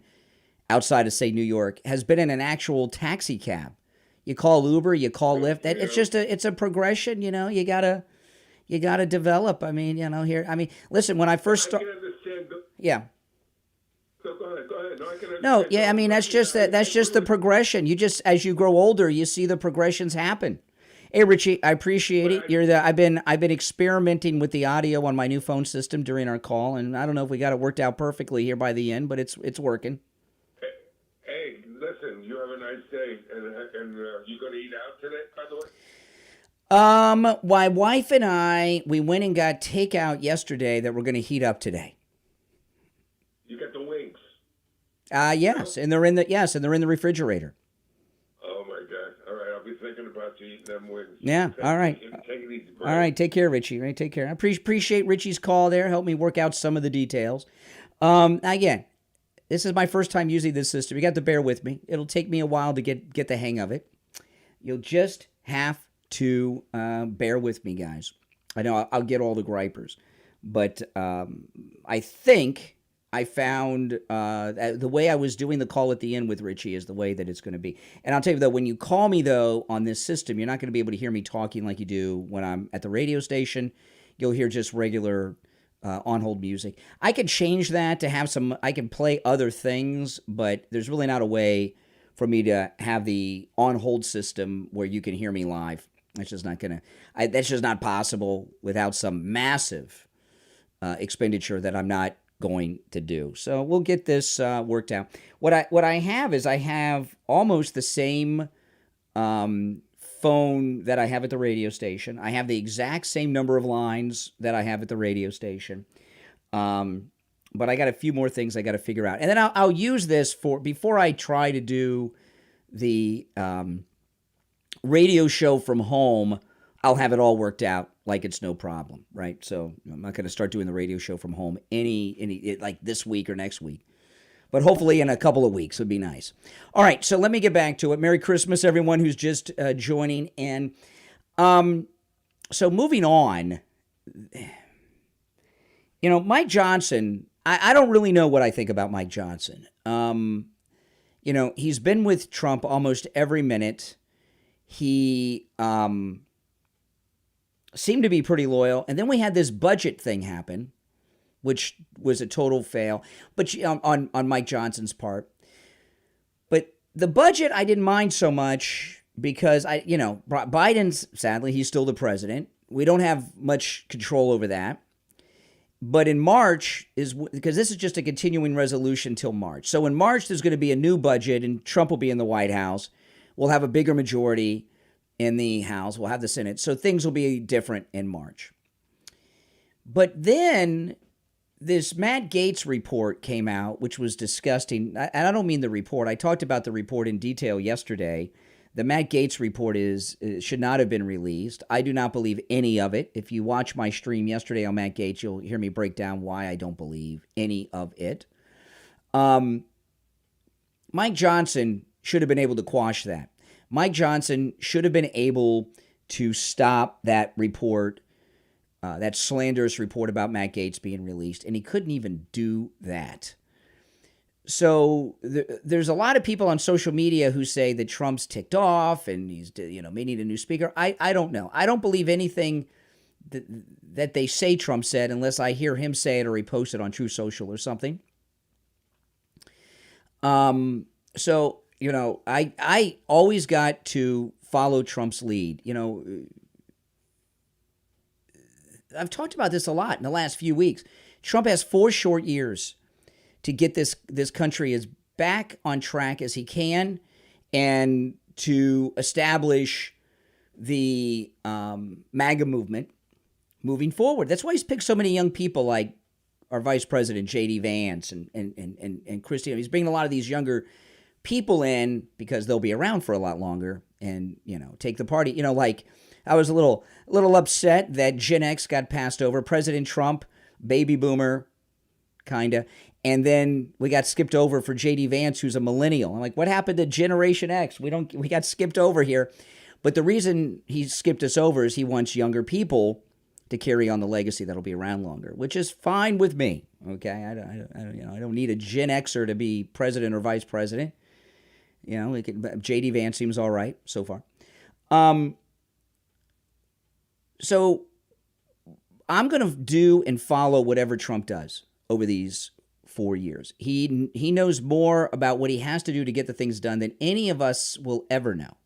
outside of, say, New York has been in an actual taxi cab? You call Uber, you call Lyft. It's a progression, you gotta develop. I mean, listen, when I first started, yeah. Go ahead. No, I can understand. No, yeah, I mean, that's just the progression. You just, as you grow older, you see the progressions happen. Hey, Richie, I appreciate it. I've been experimenting with the audio on my new phone system during our call, and I don't know if we got it worked out perfectly here by the end, but it's working. Hey, listen, you have a nice day, and you going to eat out today, by the way? My wife and I, we went and got takeout yesterday that we're going to heat up today. You got the wings. Yes, and they're in the refrigerator. Oh my God! All right, I'll be thinking about you eating them wings. Yeah. All right. Take it easy, bro. All right. Take care, Richie. Right. Take care. I appreciate Richie's call there. Help me work out some of the details. Again, this is my first time using this system. You got to bear with me. It'll take me a while to get the hang of it. You'll just have to bear with me, guys. I know I'll get all the gripers, but I think I found the way I was doing the call at the end with Richie is the way that it's going to be. And I'll tell you, though, when you call me, though, on this system, you're not going to be able to hear me talking like you do when I'm at the radio station. You'll hear just regular on-hold music. I could change that to have I can play other things, but there's really not a way for me to have the on-hold system where you can hear me live. That's just not that's just not possible without some massive expenditure that I'm not going to do. So we'll get this worked out. What I have is I have almost the same phone that I have at the radio station. I have the exact same number of lines that I have at the radio station. But I got a few more things I got to figure out. And then I'll use this before I try to do the radio show from home. I'll have it all worked out like it's no problem, right? So I'm not going to start doing the radio show from home like this week or next week. But hopefully in a couple of weeks would be nice. All right, so let me get back to it. Merry Christmas, everyone who's just joining in. So moving on, Mike Johnson, I don't really know what I think about Mike Johnson. He's been with Trump almost every minute. He seemed to be pretty loyal. And then we had this budget thing happen, which was a total fail, but on Mike Johnson's part. But the budget I didn't mind so much because Biden's, sadly, he's still the president. We don't have much control over that. But in March because this is just a continuing resolution till March. So in March, there's going to be a new budget and Trump will be in the White House. We'll have a bigger majority in the House. We'll have the Senate. So things will be different in March. But then this Matt Gaetz report came out, which was disgusting. And I don't mean the report. I talked about the report in detail yesterday. The Matt Gaetz report should not have been released. I do not believe any of it. If you watch my stream yesterday on Matt Gaetz, you'll hear me break down why I don't believe any of it. Mike Johnson should have been able to quash that. Mike Johnson should have been able to stop that report, that slanderous report about Matt Gaetz being released, and he couldn't even do that. So there's a lot of people on social media who say that Trump's ticked off and he's, may need a new speaker. I don't know. I don't believe anything that they say Trump said unless I hear him say it or he post it on True Social or something. So, I always got to follow Trump's lead. I've talked about this a lot in the last few weeks. Trump has 4 short years to get this country as back on track as he can and to establish the MAGA movement moving forward. That's why he's picked so many young people like our Vice President, J.D. Vance and Christy. He's bringing a lot of these younger people in because they'll be around for a lot longer and, take the party. I was a little upset that Gen X got passed over. President Trump, baby boomer, kind of. And then we got skipped over for J.D. Vance, who's a millennial. I'm like, what happened to Generation X? We got skipped over here. But the reason he skipped us over is he wants younger people to carry on the legacy that'll be around longer, which is fine with me. Okay, I don't need a Gen Xer to be president or vice president. J.D. Vance seems all right so far. So I'm going to do and follow whatever Trump does over these 4 years. He knows more about what he has to do to get the things done than any of us will ever know.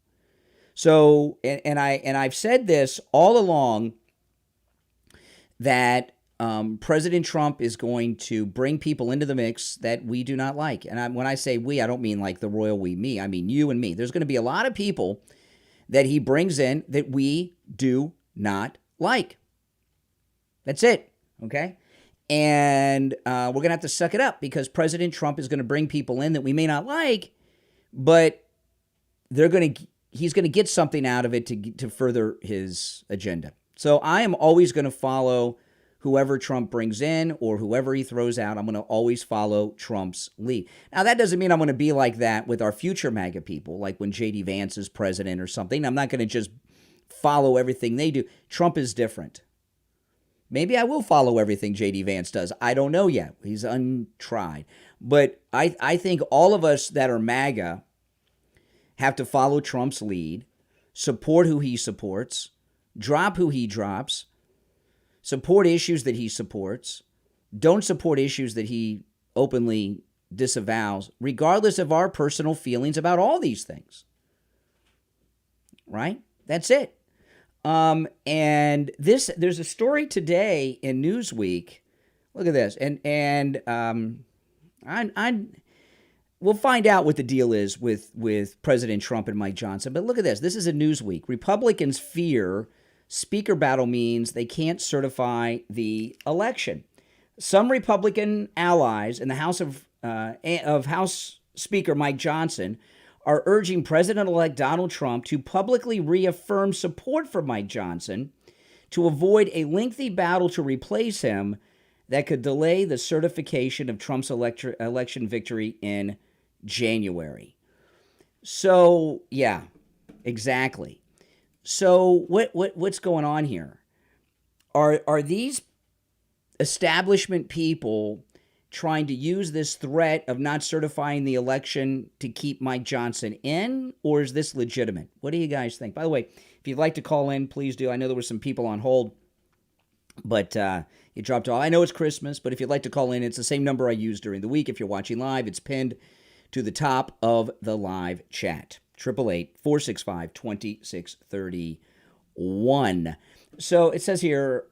So, and I've said this all along that President Trump is going to bring people into the mix that we do not like. And when I say we, I don't mean like the royal we, me. I mean you and me. There's going to be a lot of people that he brings in that we do not like. That's it, okay? And we're going to have to suck it up because President Trump is going to bring people in that we may not like, but he's going to get something out of it to further his agenda. So I am always going to follow whoever Trump brings in or whoever he throws out. I'm going to always follow Trump's lead. Now, that doesn't mean I'm going to be like that with our future MAGA people, like when J.D. Vance is president or something. I'm not going to just follow everything they do. Trump is different. Maybe I will follow everything J.D. Vance does. I don't know yet. He's untried. But I think all of us that are MAGA have to follow Trump's lead, support who he supports, drop who he drops, support issues that he supports, don't support issues that he openly disavows, regardless of our personal feelings about all these things. Right? That's it. And there's a story today in Newsweek. Look at this. And we'll find out what the deal is with President Trump and Mike Johnson. But look at this. This is a Newsweek. Republicans fear speaker battle means they can't certify the election. Some Republican allies in the House of House Speaker Mike Johnson are urging President-elect Donald Trump to publicly reaffirm support for Mike Johnson to avoid a lengthy battle to replace him that could delay the certification of Trump's election victory in January. So, yeah, exactly. So what's going on here? Are these establishment people trying to use this threat of not certifying the election to keep Mike Johnson in, or is this legitimate? What do you guys think? By the way, if you'd like to call in, please do. I know there were some people on hold, but you dropped off. I know it's Christmas, but if you'd like to call in, it's the same number I used during the week. If you're watching live, it's pinned to the top of the live chat. 888-465-2631. So it says here,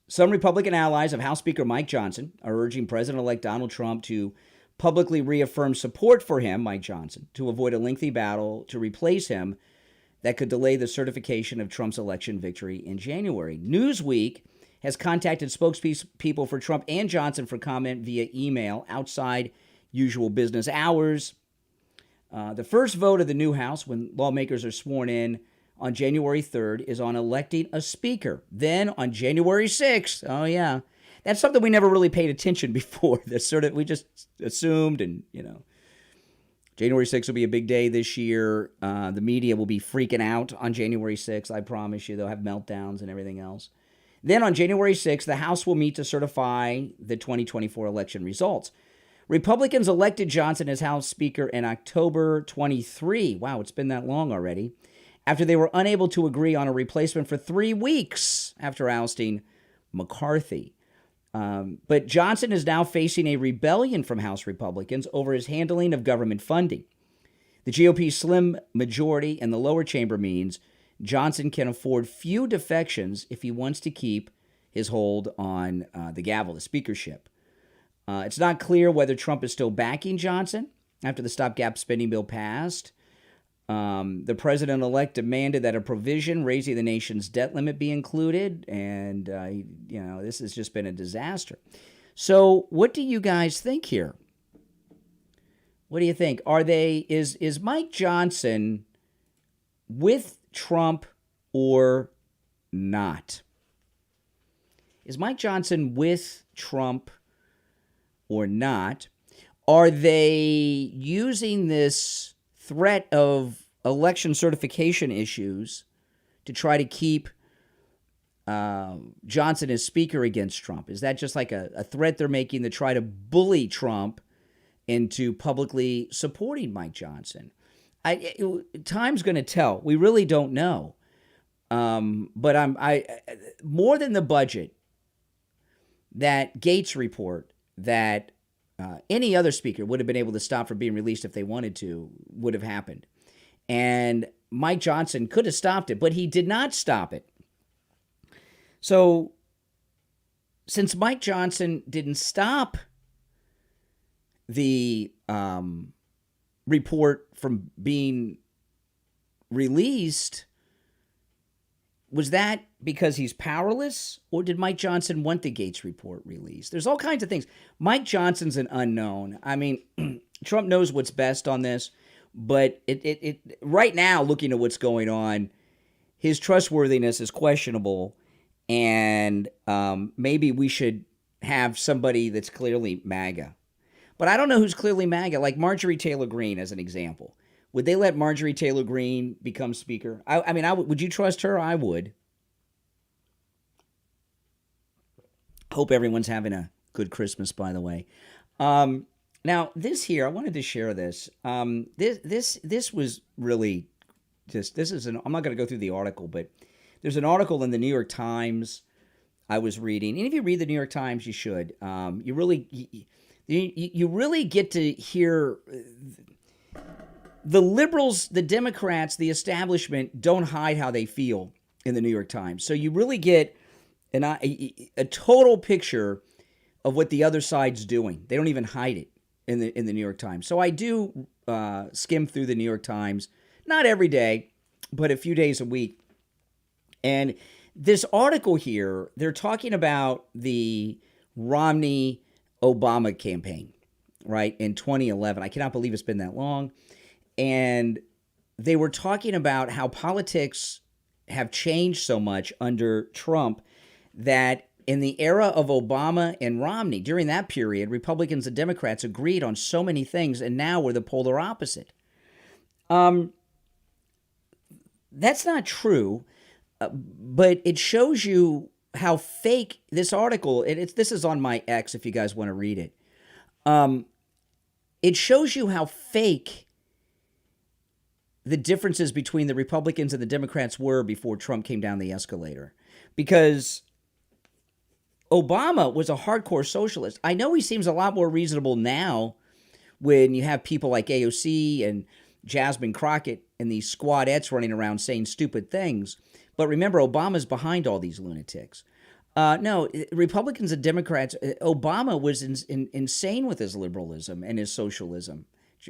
some Republican allies of House Speaker Mike Johnson are urging President-elect Donald Trump to publicly reaffirm support for him, Mike Johnson, to avoid a lengthy battle to replace him that could delay the certification of Trump's election victory in January. Newsweek has contacted spokespeople for Trump and Johnson for comment via email outside usual business hours. The first vote of the new House, when lawmakers are sworn in on January 3rd, is on electing a speaker. Then on January 6th, oh yeah, that's something we never really paid attention before. That's sort of, we just assumed, and January 6th will be a big day this year. The media will be freaking out on January 6th. I promise you, they'll have meltdowns and everything else. Then on January 6th, the House will meet to certify the 2024 election results. Republicans elected Johnson as House Speaker in October 23. Wow, it's been that long already. After they were unable to agree on a replacement for 3 weeks after ousting McCarthy. But Johnson is now facing a rebellion from House Republicans over his handling of government funding. The GOP's slim majority in the lower chamber means Johnson can afford few defections if he wants to keep his hold on the gavel, the speakership. It's not clear whether Trump is still backing Johnson after the stopgap spending bill passed. The president-elect demanded that a provision raising the nation's debt limit be included, and this has just been a disaster. So, what do you guys think here? What do you think? Is Mike Johnson with Trump or not? Is Mike Johnson with Trump or not? Are they using this threat of election certification issues to try to keep Johnson as speaker against Trump? Is that just like a threat they're making to try to bully Trump into publicly supporting Mike Johnson? Time's going to tell. We really don't know. But I more than the budget, that Gaetz report that any other speaker would have been able to stop from being released if they wanted to would have happened. And Mike Johnson could have stopped it, but he did not stop it. So since Mike Johnson didn't stop the report from being released, was that because he's powerless, or did Mike Johnson want the Gaetz report released? There's all kinds of things. Mike Johnson's an unknown. I mean, Trump knows what's best on this, but it right now, looking at what's going on, his trustworthiness is questionable, and maybe we should have somebody that's clearly MAGA. But I don't know who's clearly MAGA, like Marjorie Taylor Greene as an example. Would they let Marjorie Taylor Greene become speaker? I mean, would you trust her? I would. Hope everyone's having a good Christmas, by the way. Now, this here, I wanted to share this. This was really just, I'm not going to go through the article, but there's an article in the New York Times I was reading. And if you read the New York Times, you should. You really get to hear the liberals, the Democrats, the establishment don't hide how they feel in the New York Times. So you really get a total picture of what the other side's doing. They don't even hide it in the New York Times. So I do skim through the New York Times, not every day, but a few days a week. And this article here, they're talking about the Romney-Obama campaign, right, in 2011. I cannot believe it's been that long. And they were talking about how politics have changed so much under Trump that in the era of Obama and Romney, during that period, Republicans and Democrats agreed on so many things, and now we're the polar opposite. That's not true, but it shows you how fake this article, this is on my X if you guys want to read it. It shows you how fake the differences between the Republicans and the Democrats were before Trump came down the escalator. Because Obama was a hardcore socialist. I know he seems a lot more reasonable now when you have people like AOC and Jasmine Crockett and these squadettes running around saying stupid things. But remember, Obama's behind all these lunatics. No, Republicans and Democrats, Obama was insane with his liberalism and his socialism.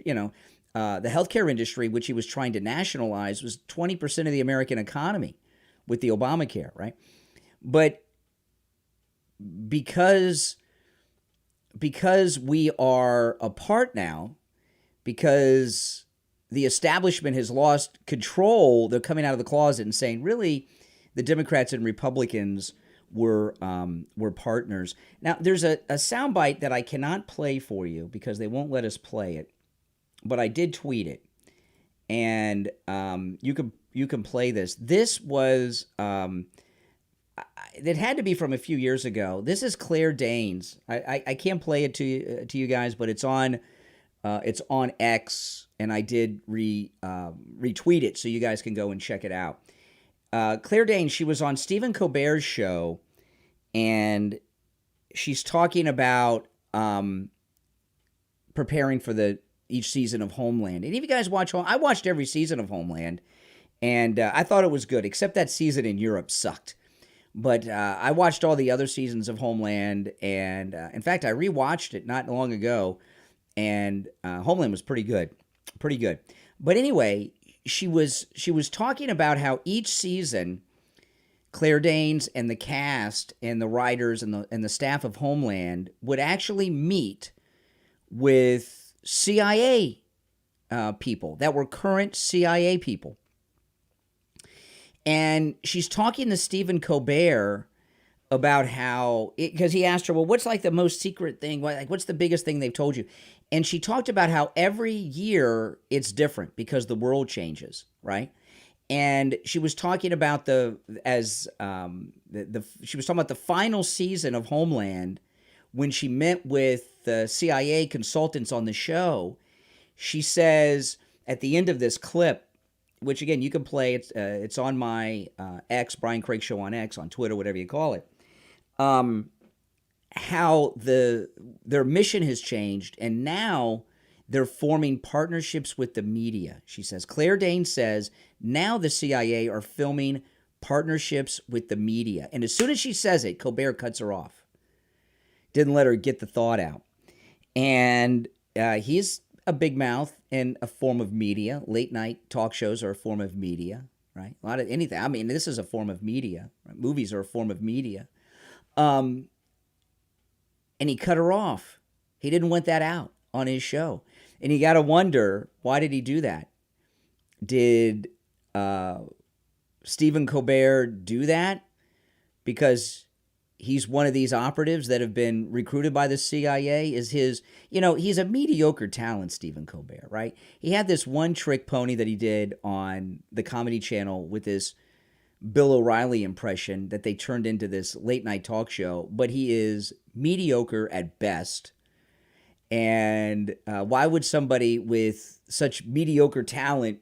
You know, the healthcare industry, which he was trying to nationalize, was 20% of the American economy with the Obamacare, right? But because we are apart now, because the establishment has lost control, they're coming out of the closet and saying, really, the Democrats and Republicans were partners. Now, there's a soundbite that I cannot play for you because they won't let us play it, but I did tweet it, and you can play this. This was it had to be from a few years ago. This is Claire Danes. I can't play it to you guys, but it's on X, and I did retweet it so you guys can go and check it out. Claire Danes, she was on Stephen Colbert's show, and she's talking about preparing for each season of Homeland. And if you guys watch I watched every season of Homeland, and I thought it was good, except that season in Europe sucked. But I watched all the other seasons of Homeland, and in fact, I rewatched it not long ago, and Homeland was pretty good. But anyway, she was talking about how each season, Claire Danes and the cast and the writers and the staff of Homeland would actually meet with CIA people that were current CIA people. And she's talking to Stephen Colbert about how, because he asked her, well, what's like the most secret thing? What's the biggest thing they've told you? And she talked about how every year it's different because the world changes, right? And she was talking about she was talking about the final season of Homeland when she met with the CIA consultants on the show. She says at the end of this clip, which again you can play, it's on my X, Brian Craig Show on X, on Twitter, whatever you call it, how their mission has changed, and now they're forming partnerships with the media. She says, Claire Danes says, now the CIA are filming partnerships with the media. And as soon as she says it, Colbert cuts her off. Didn't let her get the thought out. And he's a big mouth and a form of media. Late night talk shows are a form of media, right? A lot of anything. I mean, this is a form of media. Right? Movies are a form of media. And he cut her off. He didn't want that out on his show. And you got to wonder, why did he do that? Did Stephen Colbert do that because he's one of these operatives that have been recruited by the CIA? Is he's a mediocre talent, Stephen Colbert, right? He had this one trick pony that he did on the Comedy Channel with this Bill O'Reilly impression that they turned into this late night talk show, but he is mediocre at best. And why would somebody with such mediocre talent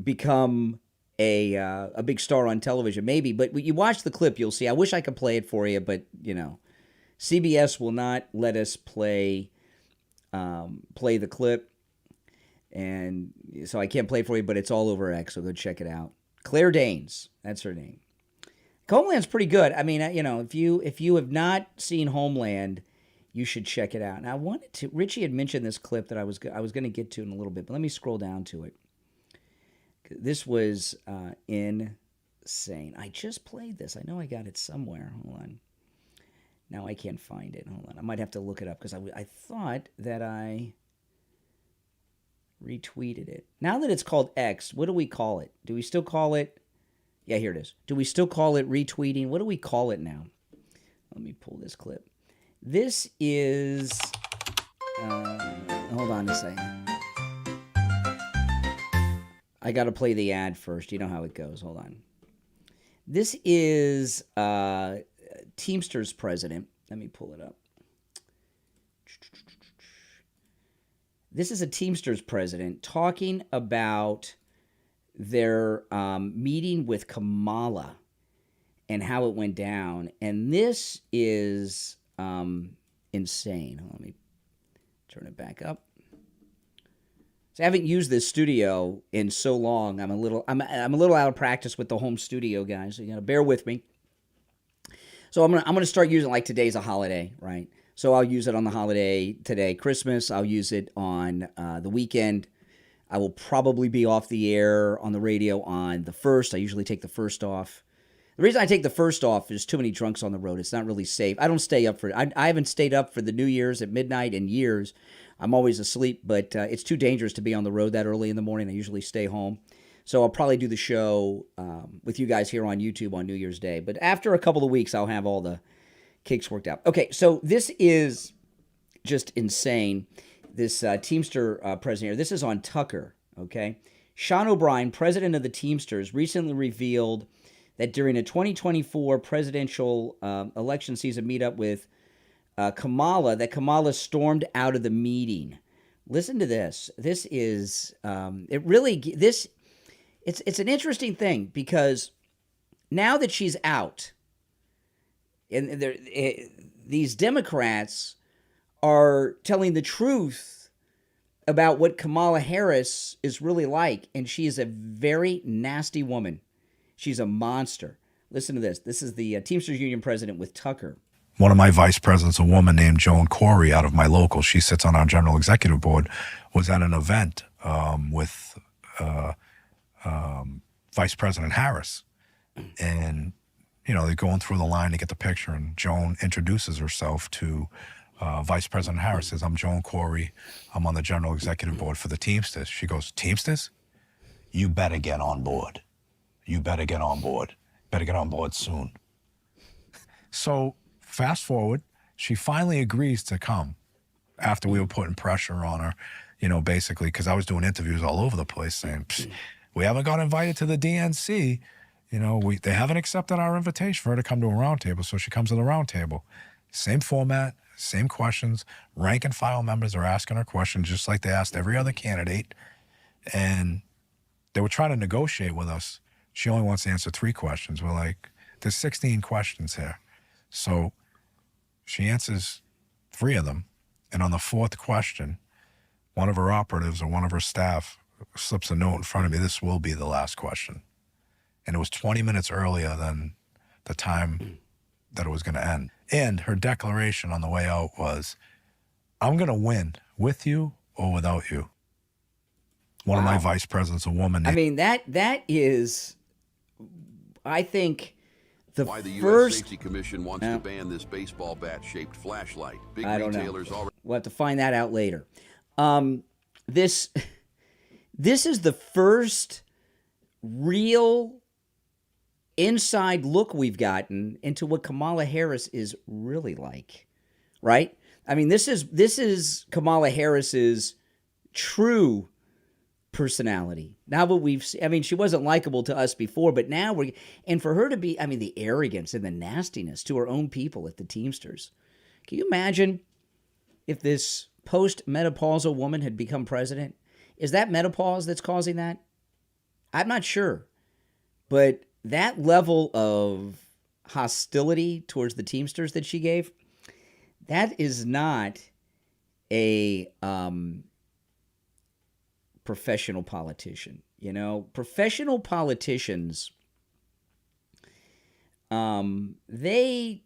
become a big star on television? Maybe, but you watch the clip, you'll see. I wish I could play it for you, but CBS will not let us play the clip, and so I can't play it for you, but it's all over X, so go check it out. Claire Danes, that's her name. Homeland's pretty good. I mean, if you have not seen Homeland, you should check it out. And I wanted to. Richie had mentioned this clip that I was going to get to in a little bit, but let me scroll down to it. This was insane. I just played this. I know I got it somewhere. Hold on. Now I can't find it. Hold on. I might have to look it up because I thought that I retweeted it. Now that it's called X, what do we call it? Do we still call it? Yeah, here it is. Do we still call it retweeting? What do we call it now? Let me pull this clip. This is... hold on a second. I got to play the ad first. You know how it goes. Hold on. This is Teamsters president. Let me pull it up. This is a Teamsters president talking about their meeting with Kamala and how it went down. And this is insane. Let me turn it back up. So I haven't used this studio in so long. I'm a little out of practice with the home studio, guys. So you gotta bear with me. So I'm gonna start using, like, today's a holiday, right? So I'll use it on the holiday today, Christmas. I'll use it on the weekend. I will probably be off the air on the radio on the 1st. I usually take the 1st off. The reason I take the 1st off is too many drunks on the road. It's not really safe. I don't stay up for it. I haven't stayed up for the New Year's at midnight in years. I'm always asleep, but it's too dangerous to be on the road that early in the morning. I usually stay home. So I'll probably do the show with you guys here on YouTube on New Year's Day. But after a couple of weeks, I'll have all the kinks worked out. Okay, so this is just insane. This Teamster president here. This is on Tucker, okay? Sean O'Brien, president of the Teamsters, recently revealed that during a 2024 presidential election season meetup with Kamala, that Kamala stormed out of the meeting. Listen to this. This is it's an interesting thing because now that she's out, and these Democrats are telling the truth about what Kamala Harris is really like, and she is a very nasty woman. She's a monster. Listen to this. This is the Teamsters Union president with Tucker. One of my vice presidents, a woman named Joan Corey out of my local, she sits on our general executive board, was at an event with Vice President Harris. And, they're going through the line to get the picture, and Joan introduces herself to Vice President Harris, says, "I'm Joan Corey. I'm on the general executive board for the Teamsters." She goes, "Teamsters? You better get on board. You better get on board. Better get on board soon." So fast forward, she finally agrees to come after we were putting pressure on her, basically, because I was doing interviews all over the place saying, we haven't got invited to the DNC. They haven't accepted our invitation for her to come to a roundtable. So she comes to the roundtable. Same format, same questions. Rank and file members are asking her questions just like they asked every other candidate. And they were trying to negotiate with us. She only wants to answer 3 questions. We're like, there's 16 questions here. So she answers 3 of them. And on the 4th question, one of her operatives or one of her staff slips a note in front of me. This will be the last question. And it was 20 minutes earlier than the time that it was going to end. And her declaration on the way out was, "I'm going to win with you or without you." One of my vice presidents, a woman. I mean, that is, I think, Why the U.S. Safety Commission wants to ban this baseball bat-shaped flashlight. Big retailers already. We'll have to find that out later. This is the first real inside look we've gotten into what Kamala Harris is really like, right? I mean, this is Kamala Harris's true personality. Now what we've seen, I mean, she wasn't likable to us before, but now and for her to be, I mean, the arrogance and the nastiness to her own people at the Teamsters. Can you imagine if this post-menopausal woman had become president? Is that menopause that's causing that? I'm not sure. But that level of hostility towards the Teamsters that she gave, That is not a professional politician. You know, professional politicians, they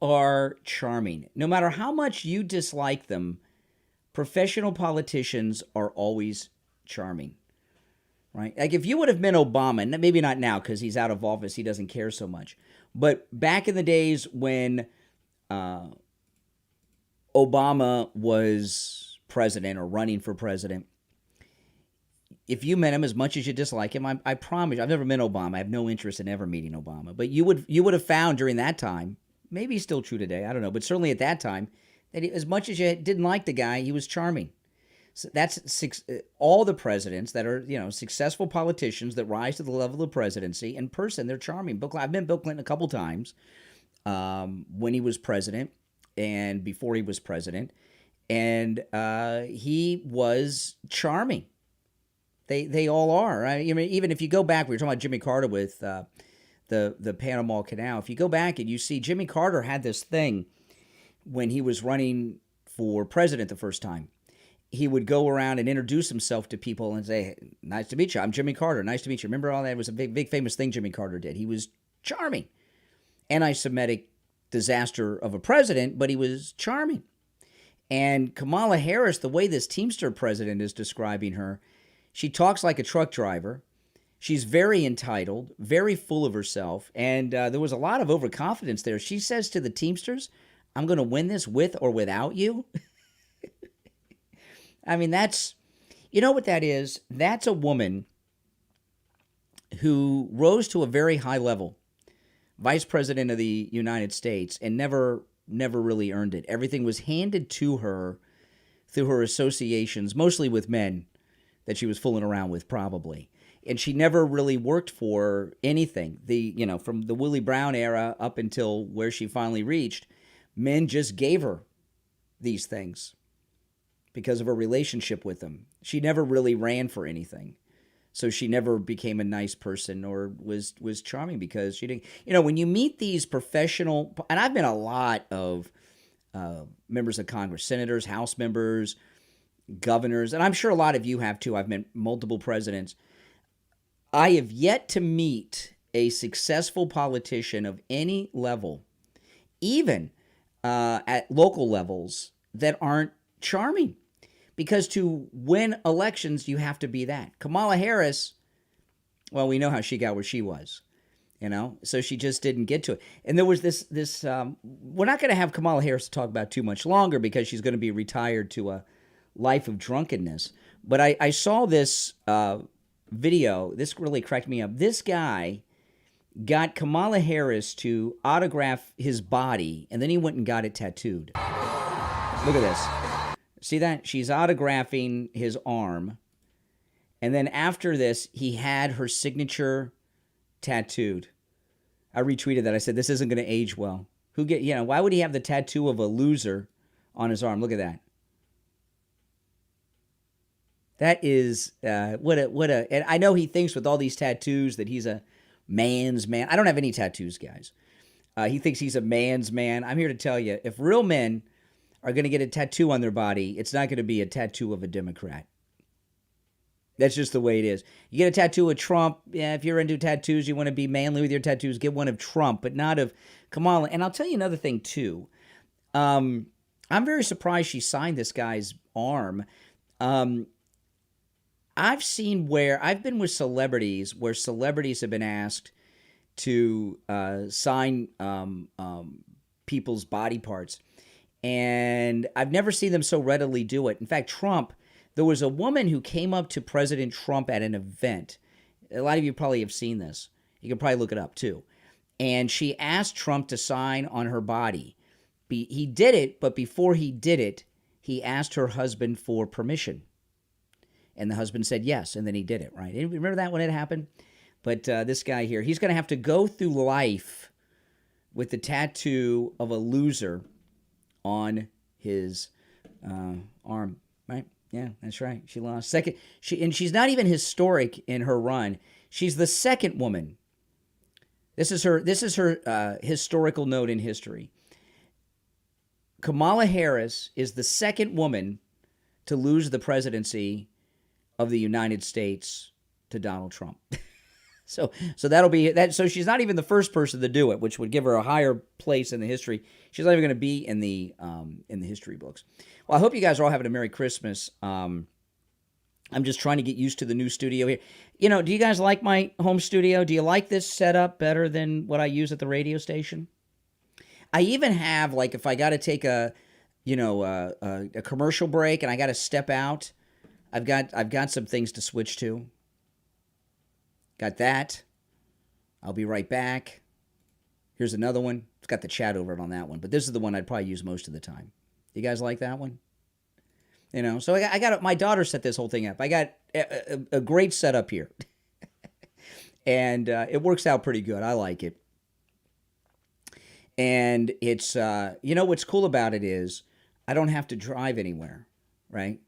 are charming. No matter how much you dislike them, professional politicians are always charming, right? Like if you would have been Obama, and maybe not now because he's out of office, he doesn't care so much. But back in the days when Obama was president or running for president, if you met him, as much as you dislike him, I promise you, I've never met Obama. I have no interest in ever meeting Obama. But you would have found during that time, maybe he's still true today, I don't know, but certainly at that time, that as much as you didn't like the guy, he was charming. So that's all the presidents that are, successful politicians that rise to the level of presidency. In person, they're charming. I've met Bill Clinton a couple times when he was president and before he was president, and he was charming. They all are. Right? I mean, even if you go back, we were talking about Jimmy Carter with the Panama Canal. If you go back and you see Jimmy Carter had this thing when he was running for president the first time. He would go around and introduce himself to people and say, hey, nice to meet you. I'm Jimmy Carter. Nice to meet you. Remember all that? It was a big famous thing Jimmy Carter did. He was charming. Anti-Semitic disaster of a president, but he was charming. And Kamala Harris, the way this Teamster president is describing her, she talks like a truck driver. She's very entitled, very full of herself, and there was a lot of overconfidence there. She says to the Teamsters, I'm going to win this with or without you. I mean, you know what that is? That's a woman who rose to a very high level, vice president of the United States, and never really earned it. Everything was handed to her through her associations, mostly with men that she was fooling around with, probably. And she never really worked for anything. From the Willie Brown era up until where she finally reached, men just gave her these things because of her relationship with them. She never really ran for anything. So she never became a nice person or was charming because she didn't. When you meet these professional, and I've been a lot of members of Congress, senators, House members, governors, and I'm sure a lot of you have too. I've met multiple presidents. I have yet to meet a successful politician of any level, even at local levels, that aren't charming. Because to win elections, you have to be that. Kamala Harris, well, we know how she got where she was, so she just didn't get to it. And there was this we're not going to have Kamala Harris talk about too much longer because she's going to be retired to a life of drunkenness. But I saw this video. This really cracked me up. This guy got Kamala Harris to autograph his body, and then he went and got it tattooed. Look at this. See that? She's autographing his arm. And then after this, he had her signature tattooed. I retweeted that. I said, this isn't going to age well. Why would he have the tattoo of a loser on his arm? Look at that. That is, and I know he thinks with all these tattoos that he's a man's man. I don't have any tattoos, guys. He thinks he's a man's man. I'm here to tell you, if real men are going to get a tattoo on their body, it's not going to be a tattoo of a Democrat. That's just the way it is. You get a tattoo of Trump. Yeah, if you're into tattoos, you want to be manly with your tattoos, get one of Trump, but not of Kamala. And I'll tell you another thing, too. I'm very surprised she signed this guy's arm. I've been with celebrities where celebrities have been asked to sign people's body parts. And I've never seen them so readily do it. In fact, Trump, there was a woman who came up to President Trump at an event. A lot of you probably have seen this. You can probably look it up too. And she asked Trump to sign on her body. He did it, but before he did it, he asked her husband for permission. And the husband said yes, and then he did it, right? Remember that when it happened? But this guy here, he's going to have to go through life with the tattoo of a loser on his arm, right? Yeah, that's right. She lost second. She's not even historic in her run. She's the second woman. This is her historical note in history. Kamala Harris is the second woman to lose the presidency of the United States to Donald Trump. So that'll be that. So she's not even the first person to do it, which would give her a higher place in the history. She's not even going to be in the history books. Well, I hope you guys are all having a Merry Christmas. I'm just trying to get used to the new studio here. You know, do you guys like my home studio? Do you like this setup better than what I use at the radio station? I even have, like, if I got to take a commercial break and I got to step out, I've got some things to switch to. Got that. I'll be right back. Here's another one. It's got the chat over it on that one, but this is the one I'd probably use most of the time. You guys like that one? You know, so I got my daughter set this whole thing up. I got a great setup here, and it works out pretty good. I like it, and it's what's cool about it is I don't have to drive anywhere, right?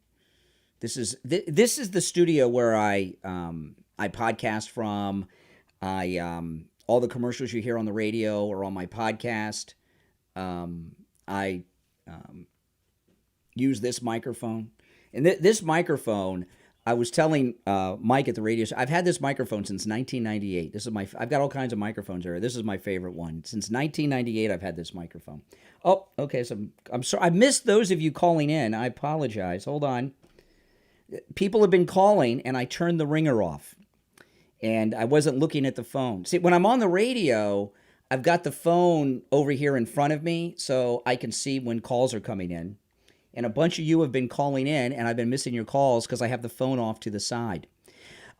This is the studio where I podcast from. All the commercials you hear on the radio or on my podcast. I use this microphone. And this microphone, I was telling Mike at the radio show, I've had this microphone since 1998. I've got all kinds of microphones here. This is my favorite one. Since 1998, I've had this microphone. Oh, okay. So I'm sorry. I missed those of you calling in. I apologize. Hold on. People have been calling, and I turned the ringer off. And I wasn't looking at the phone. See, when I'm on the radio, I've got the phone over here in front of me so I can see when calls are coming in. And a bunch of you have been calling in, and I've been missing your calls because I have the phone off to the side.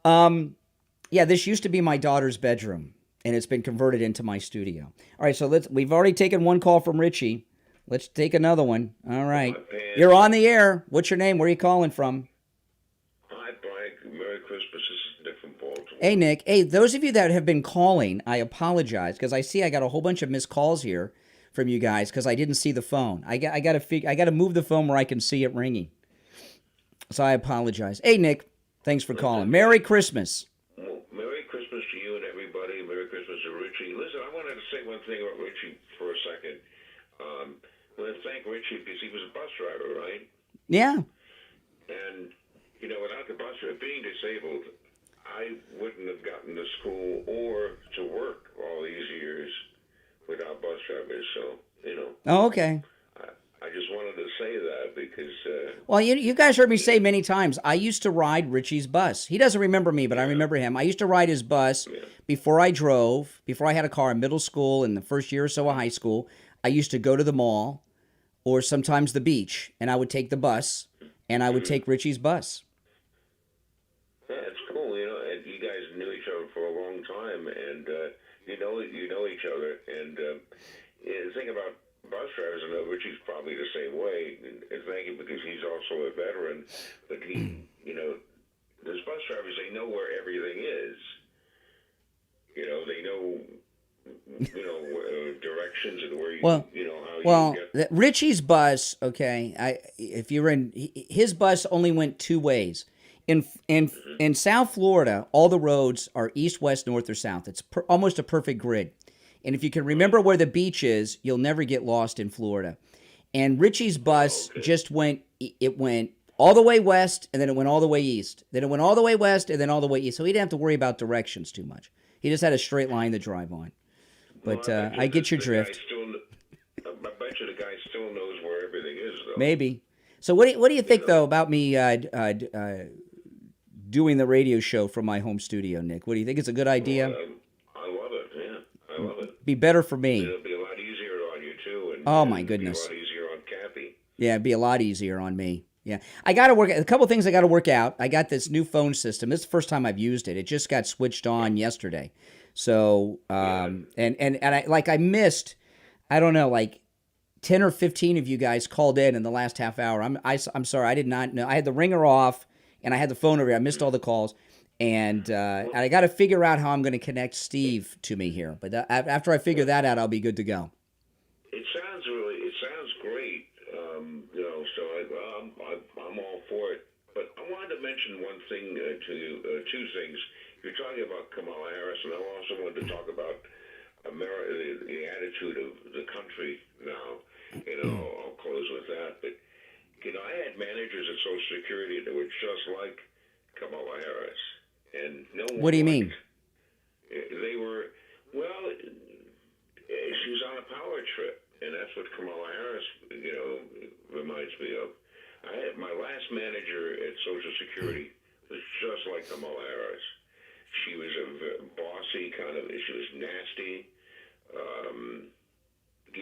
This used to be my daughter's bedroom, and it's been converted into my studio. All right, so we've already taken one call from Richie. Let's take another one. All right. You're on the air. What's your name? Where are you calling from? Hi, Mike. Merry Christmas. This is Nick from Baltimore. Hey, Nick. Hey, those of you that have been calling, I apologize because I see I got a whole bunch of missed calls here from you guys because I didn't see the phone. I got to move the phone where I can see it ringing. So I apologize. Hey, Nick. Thanks for calling. Merry Christmas. Well, Merry Christmas to you and everybody. Merry Christmas to Richie. Listen, I wanted to say one thing about Richie for a second. I want to thank Richie because he was a bus driver, right? Yeah. And, without the bus driver, being disabled, I wouldn't have gotten to school or to work all these years without bus drivers. So, Oh, okay. I just wanted to say that because... Well, you guys heard me say many times, I used to ride Richie's bus. He doesn't remember me, but I remember him. I used to ride his bus before I drove, before I had a car in middle school and the first year or so of high school. I used to go to the mall or sometimes the beach, and I would take the bus, and I would take Richie's bus. Yeah, it's cool, and you guys knew each other for a long time, and you know each other, and the thing about bus drivers, I know Richie's probably the same way, and thank you because he's also a veteran, but those bus drivers, they know where everything is. They know directions and where you get. Richie's bus, okay, if you're in, his bus only went two ways. In South Florida, all the roads are east, west, north, or south. It's almost a perfect grid. And if you can remember where the beach is, you'll never get lost in Florida. And Richie's bus just went all the way west, and then it went all the way east. Then it went all the way west, and then all the way east. So he didn't have to worry about directions too much. He just had a straight line to drive on. But I get your drift. I bet you the guy still knows where everything is, though. Maybe. So what do you think, though, about me doing the radio show from my home studio, Nick? What do you think? It's a good idea? I love it, yeah. I love it. Be better for me. It'll be a lot easier on you, too. And, oh, my goodness. It'll be a lot easier on Kathy. Yeah, it'd be a lot easier on me. Yeah. I got to a couple things I got to work out. I got this new phone system. This is the first time I've used it. It just got switched on yesterday. So, and I missed, I don't know, like 10 or 15 of you guys called in the last half hour. I'm sorry. I did not know. I had the ringer off and I had the phone over here. I missed all the calls. And I got to figure out how I'm going to connect Steve to me here. But after I figure that out, I'll be good to go. It sounds great. So I'm all for it. But I wanted to mention one thing to you, two things. You're talking about Kamala Harris, and I also wanted to talk about the attitude of the country now. I'll close with that. But, I had managers at Social Security that were just like Kamala Harris. And no one What do you mean? They were, she was on a power trip. And that's what Kamala Harris, reminds me of. I had my last manager at Social Security was just like Kamala Harris. She was a bossy kind of, she was nasty.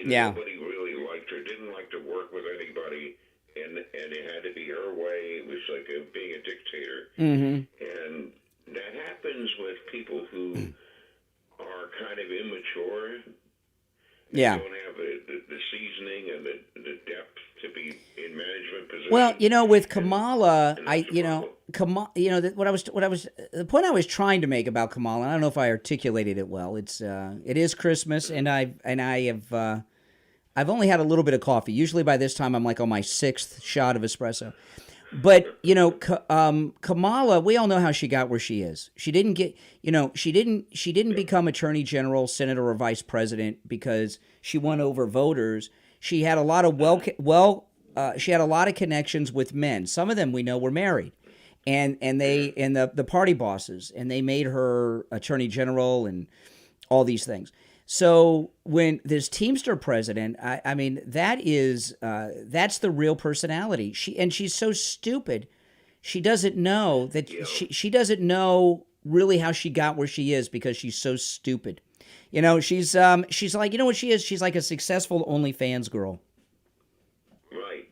Nobody really liked her, didn't like to work with anybody, and it had to be her way. It was like being a dictator. Mm-hmm. And that happens with people who are kind of immature. Yeah. Don't have the seasoning and the depth to be in management positions. Well, with Kamala, the point I was trying to make about Kamala, I don't know if I articulated it well. It is Christmas, and I've only had a little bit of coffee. Usually by this time I'm like on my 6th shot of espresso. But Kamala, we all know how she got where she is. She didn't get, she didn't become attorney general, senator, or vice president because she won over voters. She had a lot of she had a lot of connections with men. Some of them we know were married, and the party bosses, and they made her attorney general and all these things. So when this Teamster president, I mean, that's the real personality. She's so stupid. She doesn't know that she doesn't know really how she got where she is because she's so stupid. She's like, what she is? She's like a successful OnlyFans girl. Right.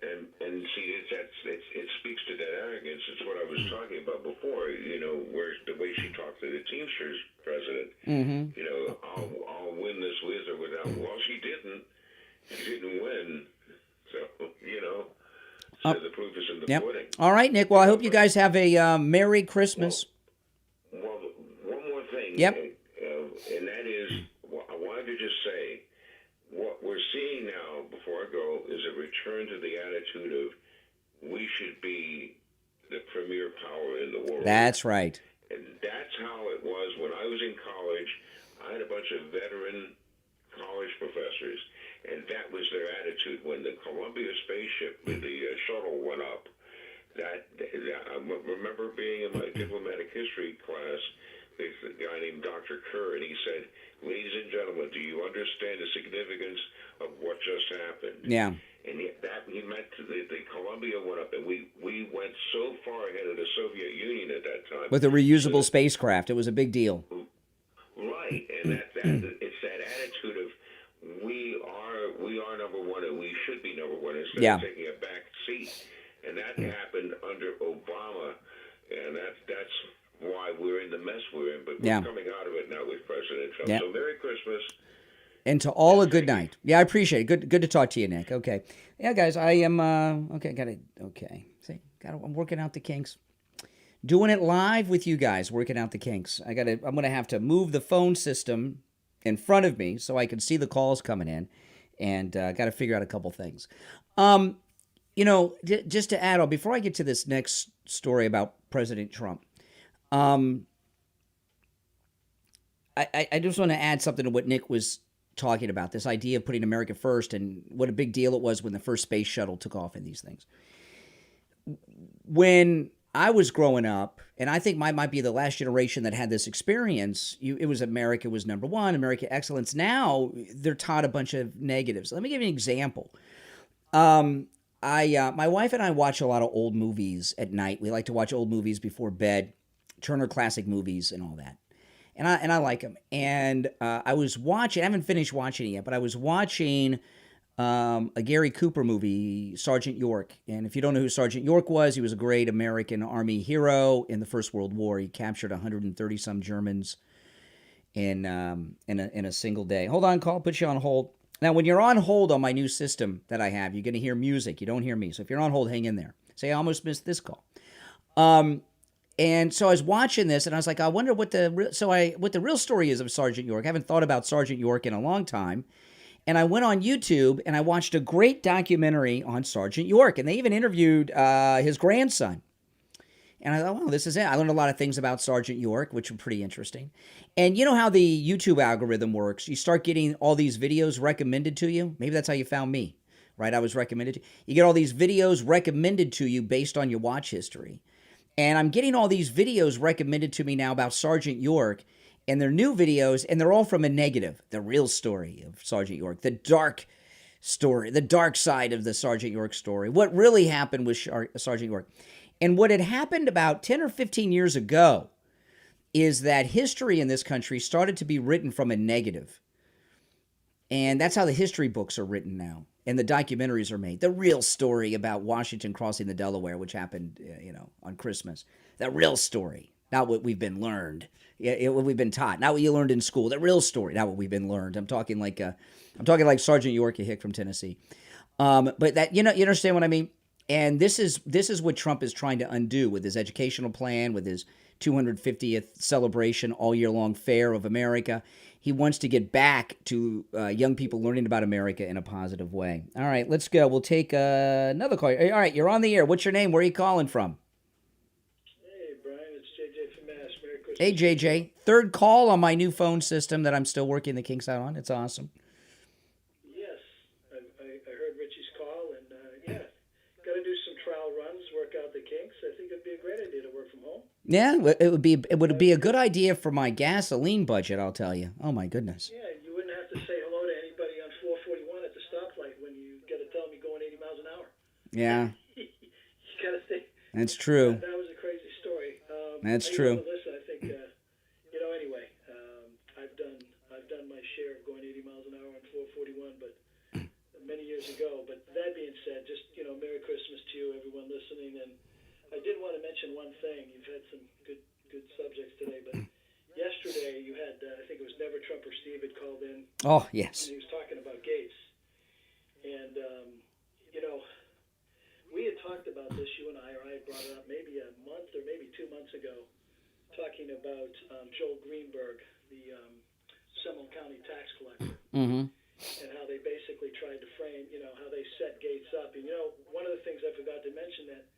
And see, it speaks to that arrogance. It's what I was talking about before, where the way she talked to the Teamsters president. Mm-hmm. I'll win this with or without. Well, she didn't. She didn't win. So, so the proof is in the pudding. All right, Nick. Well, I hope you guys have a Merry Christmas. Well, one more thing. Yep. And that is, I wanted to just say, what we're seeing now, before I go, is a return to the attitude of we should be the premier power in the world. That's right. And that's how it was when I was in college. I had a bunch of veteran college professors, and that was their attitude. When the Columbia spaceship with the shuttle went up, I remember being in my diplomatic history class, there's a guy named Dr. Kerr, and he said, "Ladies and gentlemen, do you understand the significance of what just happened?" Yeah. And he meant the Columbia went up, and we went so far ahead of the Soviet Union at that time. With a reusable spacecraft. It was a big deal. Right, and it's that attitude of we are number one, and we should be number one instead of taking a back seat. And that happened under Obama, and that's why we're in the mess we're in. But we're coming out of it now with President Trump. So Merry Christmas. And to all a good night. Yeah, I appreciate it. Good to talk to you, Nick. Okay. Yeah, guys, I am I'm working out the kinks. Doing it live with you guys, working out the kinks. I'm gonna have to move the phone system in front of me so I can see the calls coming in, and got to figure out a couple things. Just to add on, before I get to this next story about President Trump, I just want to add something to what Nick was talking about, this idea of putting America first and what a big deal it was when the first space shuttle took off and these things. When I was growing up, and I think might be the last generation that had this experience, it was America was number one, America excellence. Now they're taught a bunch of negatives. Let me give you an example. My wife and I watch a lot of old movies at night. We like to watch old movies before bed, Turner Classic Movies and all that. And I like them. And I was watching, I haven't finished watching it yet, but I was watching a Gary Cooper movie, Sergeant York. And if you don't know who Sergeant York was, he was a great American Army hero in the First World War. He captured 130-some Germans in a single day. Hold on, call, put you on hold. Now, when you're on hold on my new system that I have, you're going to hear music. You don't hear me. So if you're on hold, hang in there. Say, I almost missed this call. And so I was watching this, and I was like, I wonder what the real story is of Sergeant York. I haven't thought about Sergeant York in a long time. And I went on YouTube, and I watched a great documentary on Sergeant York. And they even interviewed his grandson. And I thought, well, this is it. I learned a lot of things about Sergeant York, which were pretty interesting. And you know how the YouTube algorithm works? You start getting all these videos recommended to you. Maybe that's how you found me, right? I was recommended to you. You get all these videos recommended to you based on your watch history. And I'm getting all these videos recommended to me now about Sergeant York, and they're new videos, and they're all from a negative, the real story of Sergeant York, the dark story, the dark side of the Sergeant York story, what really happened with Sergeant York. And what had happened about 10 or 15 years ago is that history in this country started to be written from a negative. And that's how the history books are written now. And the documentaries are made. The real story about Washington crossing the Delaware, which happened, on Christmas. The real story, not what we've been learned, what we've been taught, not what you learned in school. The real story, not what we've been learned. I'm talking like Sergeant York, a hick from Tennessee. But that you understand what I mean. And this is what Trump is trying to undo with his educational plan, with his 250th celebration all year long fair of America. He wants to get back to young people learning about America in a positive way. All right, let's go. We'll take another call. All right, you're on the air. What's your name? Where are you calling from? Hey, Brian. It's JJ from Mass. Merry Christmas. Hey, JJ. Third call on my new phone system that I'm still working the kinks out on. It's awesome. Yes, I heard Richie's call, and got to do some trial runs, work out the kinks. I think it'd be a great idea to work from home. Yeah, it would be a good idea for my gasoline budget, I'll tell you. Oh, my goodness. Yeah, you wouldn't have to say hello to anybody on 441 at the stoplight when you got to tell them you're going 80 miles an hour. Yeah. You got to say. That's true. That was a crazy story. That's true. Listen, I think, anyway, I've done my share of going 80 miles an hour on 441, but many years ago. But that being said, just, Merry Christmas to you, everyone listening. And I did want to mention one thing. You've had some good subjects today, but yesterday you had, I think it was Never Trump or Steve had called in. Oh, yes. And he was talking about Gaetz. And, we had talked about this, you and I, or I had brought it up maybe a month or maybe 2 months ago, talking about Joel Greenberg, the Seminole County tax collector. Mm-hmm. And how they basically tried to frame, how they set Gaetz up. And, one of the things I forgot to mention that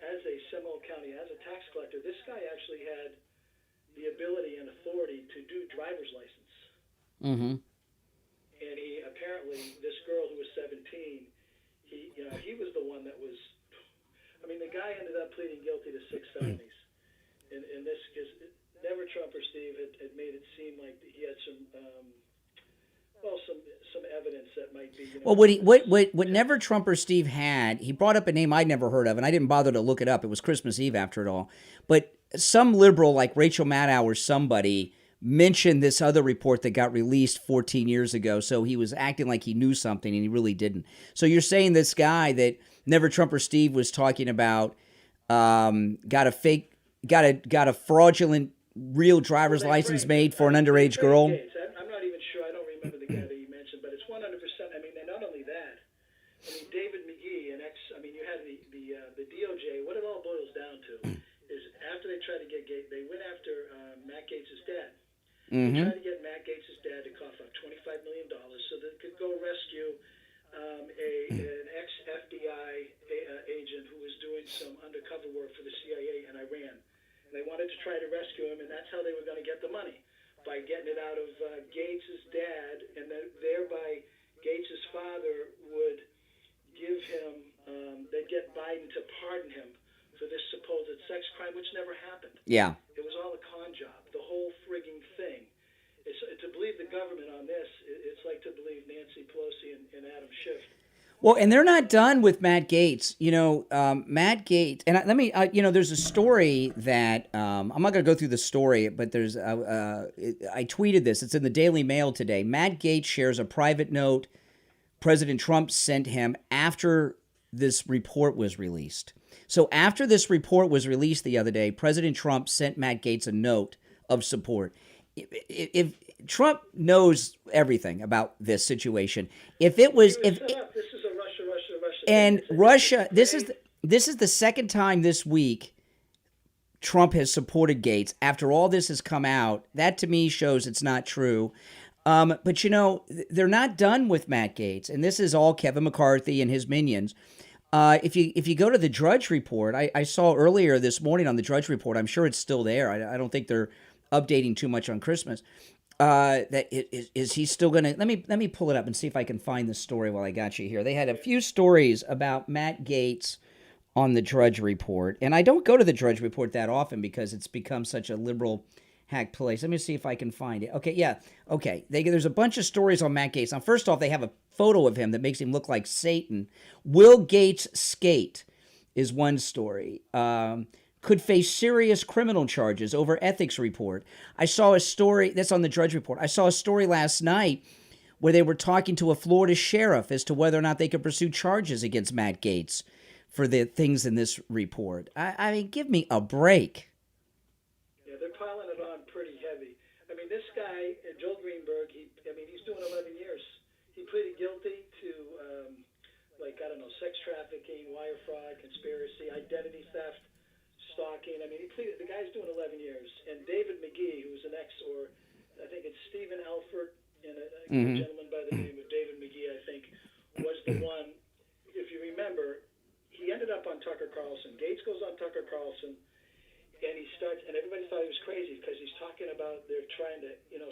as a Seminole County, as a tax collector, this guy actually had the ability and authority to do driver's license. Mm-hmm. And he apparently, this girl who was 17, he was the one that was, the guy ended up pleading guilty to 6 felonies. And this is, Never Trump or Steve had made it seem like he had some evidence that might be. Well, what Never Trump or Steve had, he brought up a name I'd never heard of, and I didn't bother to look it up. It was Christmas Eve after it all. But some liberal like Rachel Maddow or somebody mentioned this other report that got released 14 years ago. So he was acting like he knew something, and he really didn't. So you're saying this guy that Never Trump or Steve was talking about got a fraudulent real driver's license made for an underage girl? I'm not even sure. I don't remember the guy that you mentioned, but it's 100%. And not only that, David McGee, you had the DOJ. What it all boils down to is after they tried to get Gaetz, they went after Matt Gaetz' dad. Mm-hmm. They tried to get Matt Gaetz' dad to cough up $25 million so they could go rescue an ex-FBI agent who was doing some undercover work for the CIA in Iran. And they wanted to try to rescue him, and that's how they were going to get the money, by getting it out of Gaetz' dad, and then thereby Gaetz' father would give him, they'd get Biden to pardon him for this supposed sex crime, which never happened. Yeah. It was all a con job, the whole frigging thing. To believe the government on this, it's like to believe Nancy Pelosi and Adam Schiff. Well, and they're not done with Matt Gaetz. Matt Gaetz, and let me, there's a story that, I'm not going to go through the story, but there's, I tweeted this. It's in the Daily Mail today. Matt Gaetz shares a private note President Trump sent him after this report was released. So after this report was released the other day, President Trump sent Matt Gaetz a note of support. If Trump knows everything about this situation, if it was, this is a Russia, and Russia, this is the second time this week Trump has supported Gaetz after all this has come out. That to me shows it's not true. But they're not done with Matt Gaetz, and this is all Kevin McCarthy and his minions. If you go to the Drudge Report, I saw earlier this morning on the Drudge Report, I'm sure it's still there. I don't think they're updating too much on Christmas. That is he still going to? Let me pull it up and see if I can find the story while I got you here. They had a few stories about Matt Gaetz on the Drudge Report, and I don't go to the Drudge Report that often because it's become such a liberal hack place. Let me see if I can find it. Okay, yeah, okay. There's a bunch of stories on Matt Gaetz. Now, first off, they have a photo of him that makes him look like Satan. Will Gaetz skate is one story. Could face serious criminal charges over ethics report. I saw a story that's on the Drudge Report. I saw a story last night where they were talking to a Florida sheriff as to whether or not they could pursue charges against Matt Gaetz for the things in this report. I mean, give me a break. Yeah, they're piling it on pretty heavy. I mean, this guy, Joel Greenberg, he's doing 11 years. He pleaded guilty to, sex trafficking, wire fraud, conspiracy, identity theft, stalking. I mean, the guy's doing 11 years. And David McGee, who's an I think it's Stephen Alford, and a gentleman by the name of David McGee, I think, was the one. If you remember, he ended up on Tucker Carlson. Gaetz goes on Tucker Carlson, and and everybody thought he was crazy because he's talking about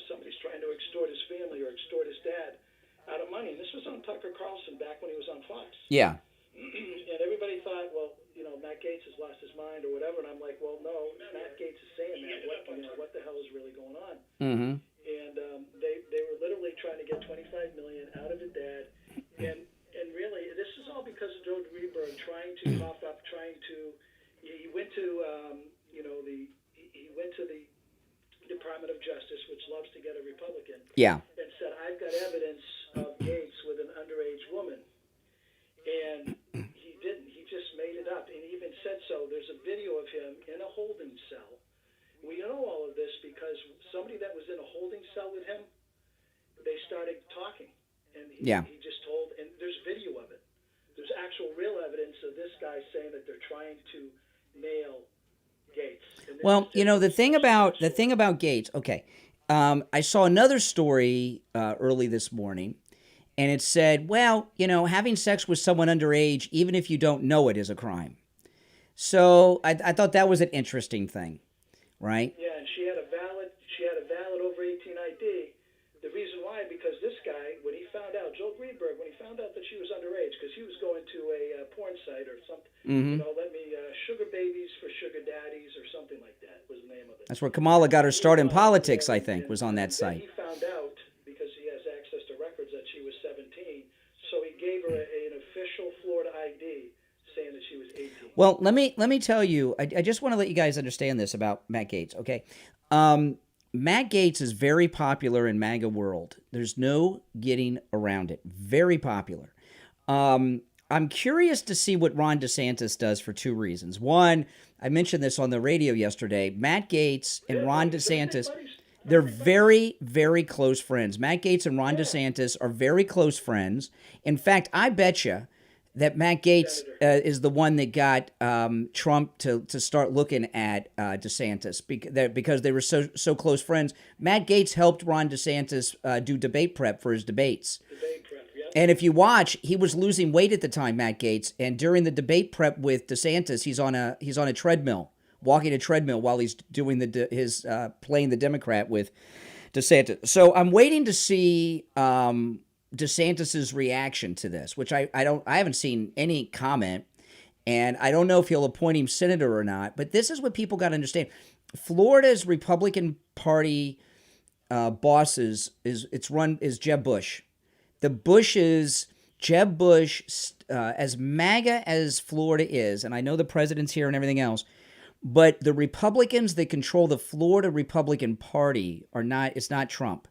somebody's trying to extort his family or extort his dad out of money. And this was on Tucker Carlson back when he was on Fox. Yeah. And everybody thought, well, Matt Gaetz has lost his mind or whatever. And I'm like, well, no, Matt Gaetz is saying that. What the hell is really going on? Mm-hmm. And they were literally trying to get $25 million out of the dad. And really, this is all because of Joe Greenberg trying to cough up, he went to the Department of Justice, which loves to get a Republican. Yeah. And said, I've got evidence of Gaetz with an underage woman. And he didn't. He just made it up. And he even said so. There's a video of him in a holding cell. We know all of this because somebody that was in a holding cell with him, they started talking. And he just told, and there's video of it. There's actual real evidence of this guy saying that they're trying to nail Gaetz. Well, the thing about Gaetz, okay. I saw another story early this morning, and it said, well, having sex with someone underage, even if you don't know it, is a crime. So I thought that was an interesting thing, right? Yeah, and she had a valid over 18 ID. The reason why, because this guy, when he found out, Joel Greenberg, when he found out that she was underage, because he was going to a porn site or something, sugar babies for sugar daddies or something like that was the name of it. That's where Kamala got her start in politics, I think, was on that site. He found out, because he has access to records, that she was 17, so he gave her an official Florida ID saying that she was 18. Well, let me tell you, I just want to let you guys understand this about Matt Gaetz, okay? Matt Gaetz is very popular in MAGA world. There's no getting around it. Very popular. I'm curious to see what Ron DeSantis does for two reasons. One, I mentioned this on the radio yesterday. Matt Gaetz and Ron DeSantis, they're very, very close friends. Matt Gaetz and Ron DeSantis are very close friends. In fact, I bet you that Matt Gaetz is the one that got Trump to start looking at DeSantis because they were so close friends. Matt Gaetz helped Ron DeSantis do debate prep for his debates. And if you watch, he was losing weight at the time, Matt Gaetz, and during the debate prep with DeSantis, he's on a treadmill, walking a treadmill while he's doing his playing the Democrat with DeSantis. So I'm waiting to see DeSantis's reaction to this, which I haven't seen any comment, and I don't know if he'll appoint him senator or not. But this is what people got to understand: Florida's Republican Party bosses is Jeb Bush. The Bushes, Jeb Bush, as MAGA as Florida is, and I know the president's here and everything else, but the Republicans that control the Florida Republican Party are not. It's not Trump.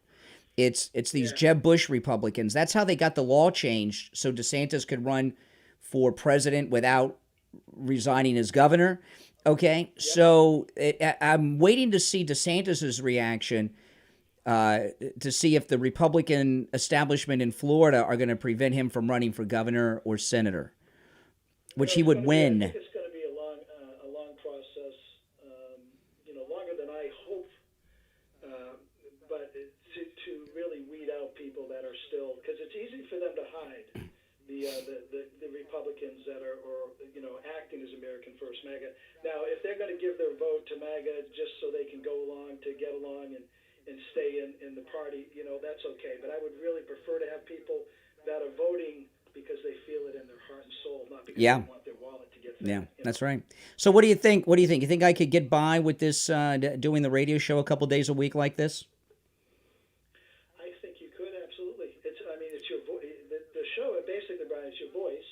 It's these Jeb Bush Republicans. That's how they got the law changed so DeSantis could run for president without resigning as governor. Okay, so I'm waiting to see DeSantis's reaction to see if the Republican establishment in Florida are going to prevent him from running for governor or senator, which he would win. I think it's going to be a long process, longer than I hope, but to really weed out people that are still, because it's easy for them to hide the Republicans that are is American First, MAGA. Now, if they're going to give their vote to MAGA just so they can go along to get along and stay in the party, that's okay. But I would really prefer to have people that are voting because they feel it in their heart and soul, not because they want their wallet to get fed. Yeah, that's right. So what do you think? You think I could get by with this, doing the radio show a couple days a week like this? I think you could, absolutely. It's your voice. The show, basically, Brian, it's your voice.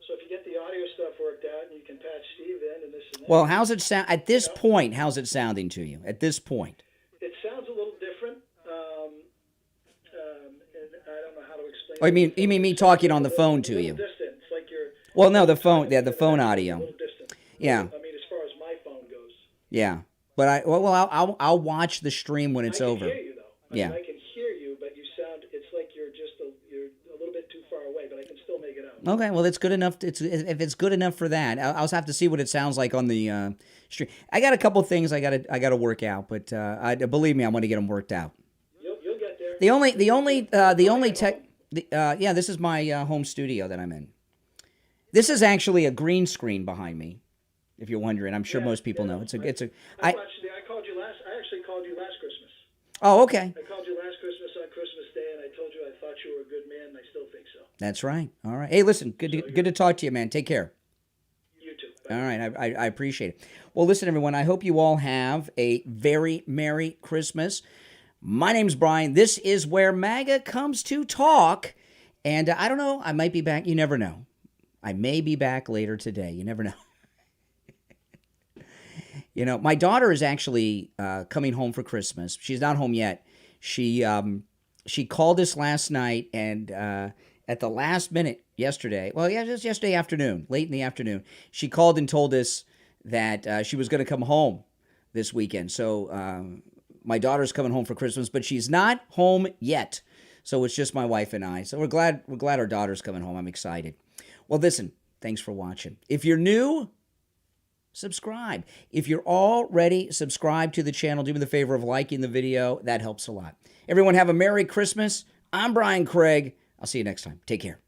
So if you get the audio stuff worked out and you can patch Steve in and this and that. Well, how's it sound at this point? How's it sounding to you at this point? It sounds a little different. And I don't know how to explain. Oh, you mean me talking on the phone to you? Distant. It's like you're. Well, no, the phone. Yeah, the phone audio. A little distant. Yeah. I mean, as far as my phone goes. Yeah, but I'll watch the stream when it's over. I can hear you though. Yeah. I can hear you, but you sound. It's like you're a little bit too far away, but I can still make it out. Okay, well, it's good enough. If it's good enough for that, I'll have to see what it sounds like on the stream. I got a couple things I gotta work out, but believe me, I'm gonna get them worked out. You'll get there. The only tech. This is my home studio that I'm in. This is actually a green screen behind me, if you're wondering. I'm sure most people know. I actually called you last Christmas. Oh, okay. I called you last Christmas on Christmas Day, and I told you I thought you were a good man, and I still think so. That's right. All right. Hey, listen, good to talk to you, man. Take care. You too. Bye. All right. I appreciate it. Well, listen, everyone, I hope you all have a very Merry Christmas. My name's Brian. This is where MAGA comes to talk. And I don't know, I might be back. You never know. I may be back later today. You never know. My daughter is actually coming home for Christmas. She's not home yet. She called us last night, and at the last minute yesterday, just yesterday afternoon, late in the afternoon, she called and told us that she was going to come home this weekend. So my daughter's coming home for Christmas, but she's not home yet. So it's just my wife and I. So we're glad our daughter's coming home. I'm excited. Well, listen, thanks for watching. If you're new, subscribe. If you're already subscribed to the channel, do me the favor of liking the video. That helps a lot. Everyone have a Merry Christmas. I'm Brian Craig. I'll see you next time. Take care.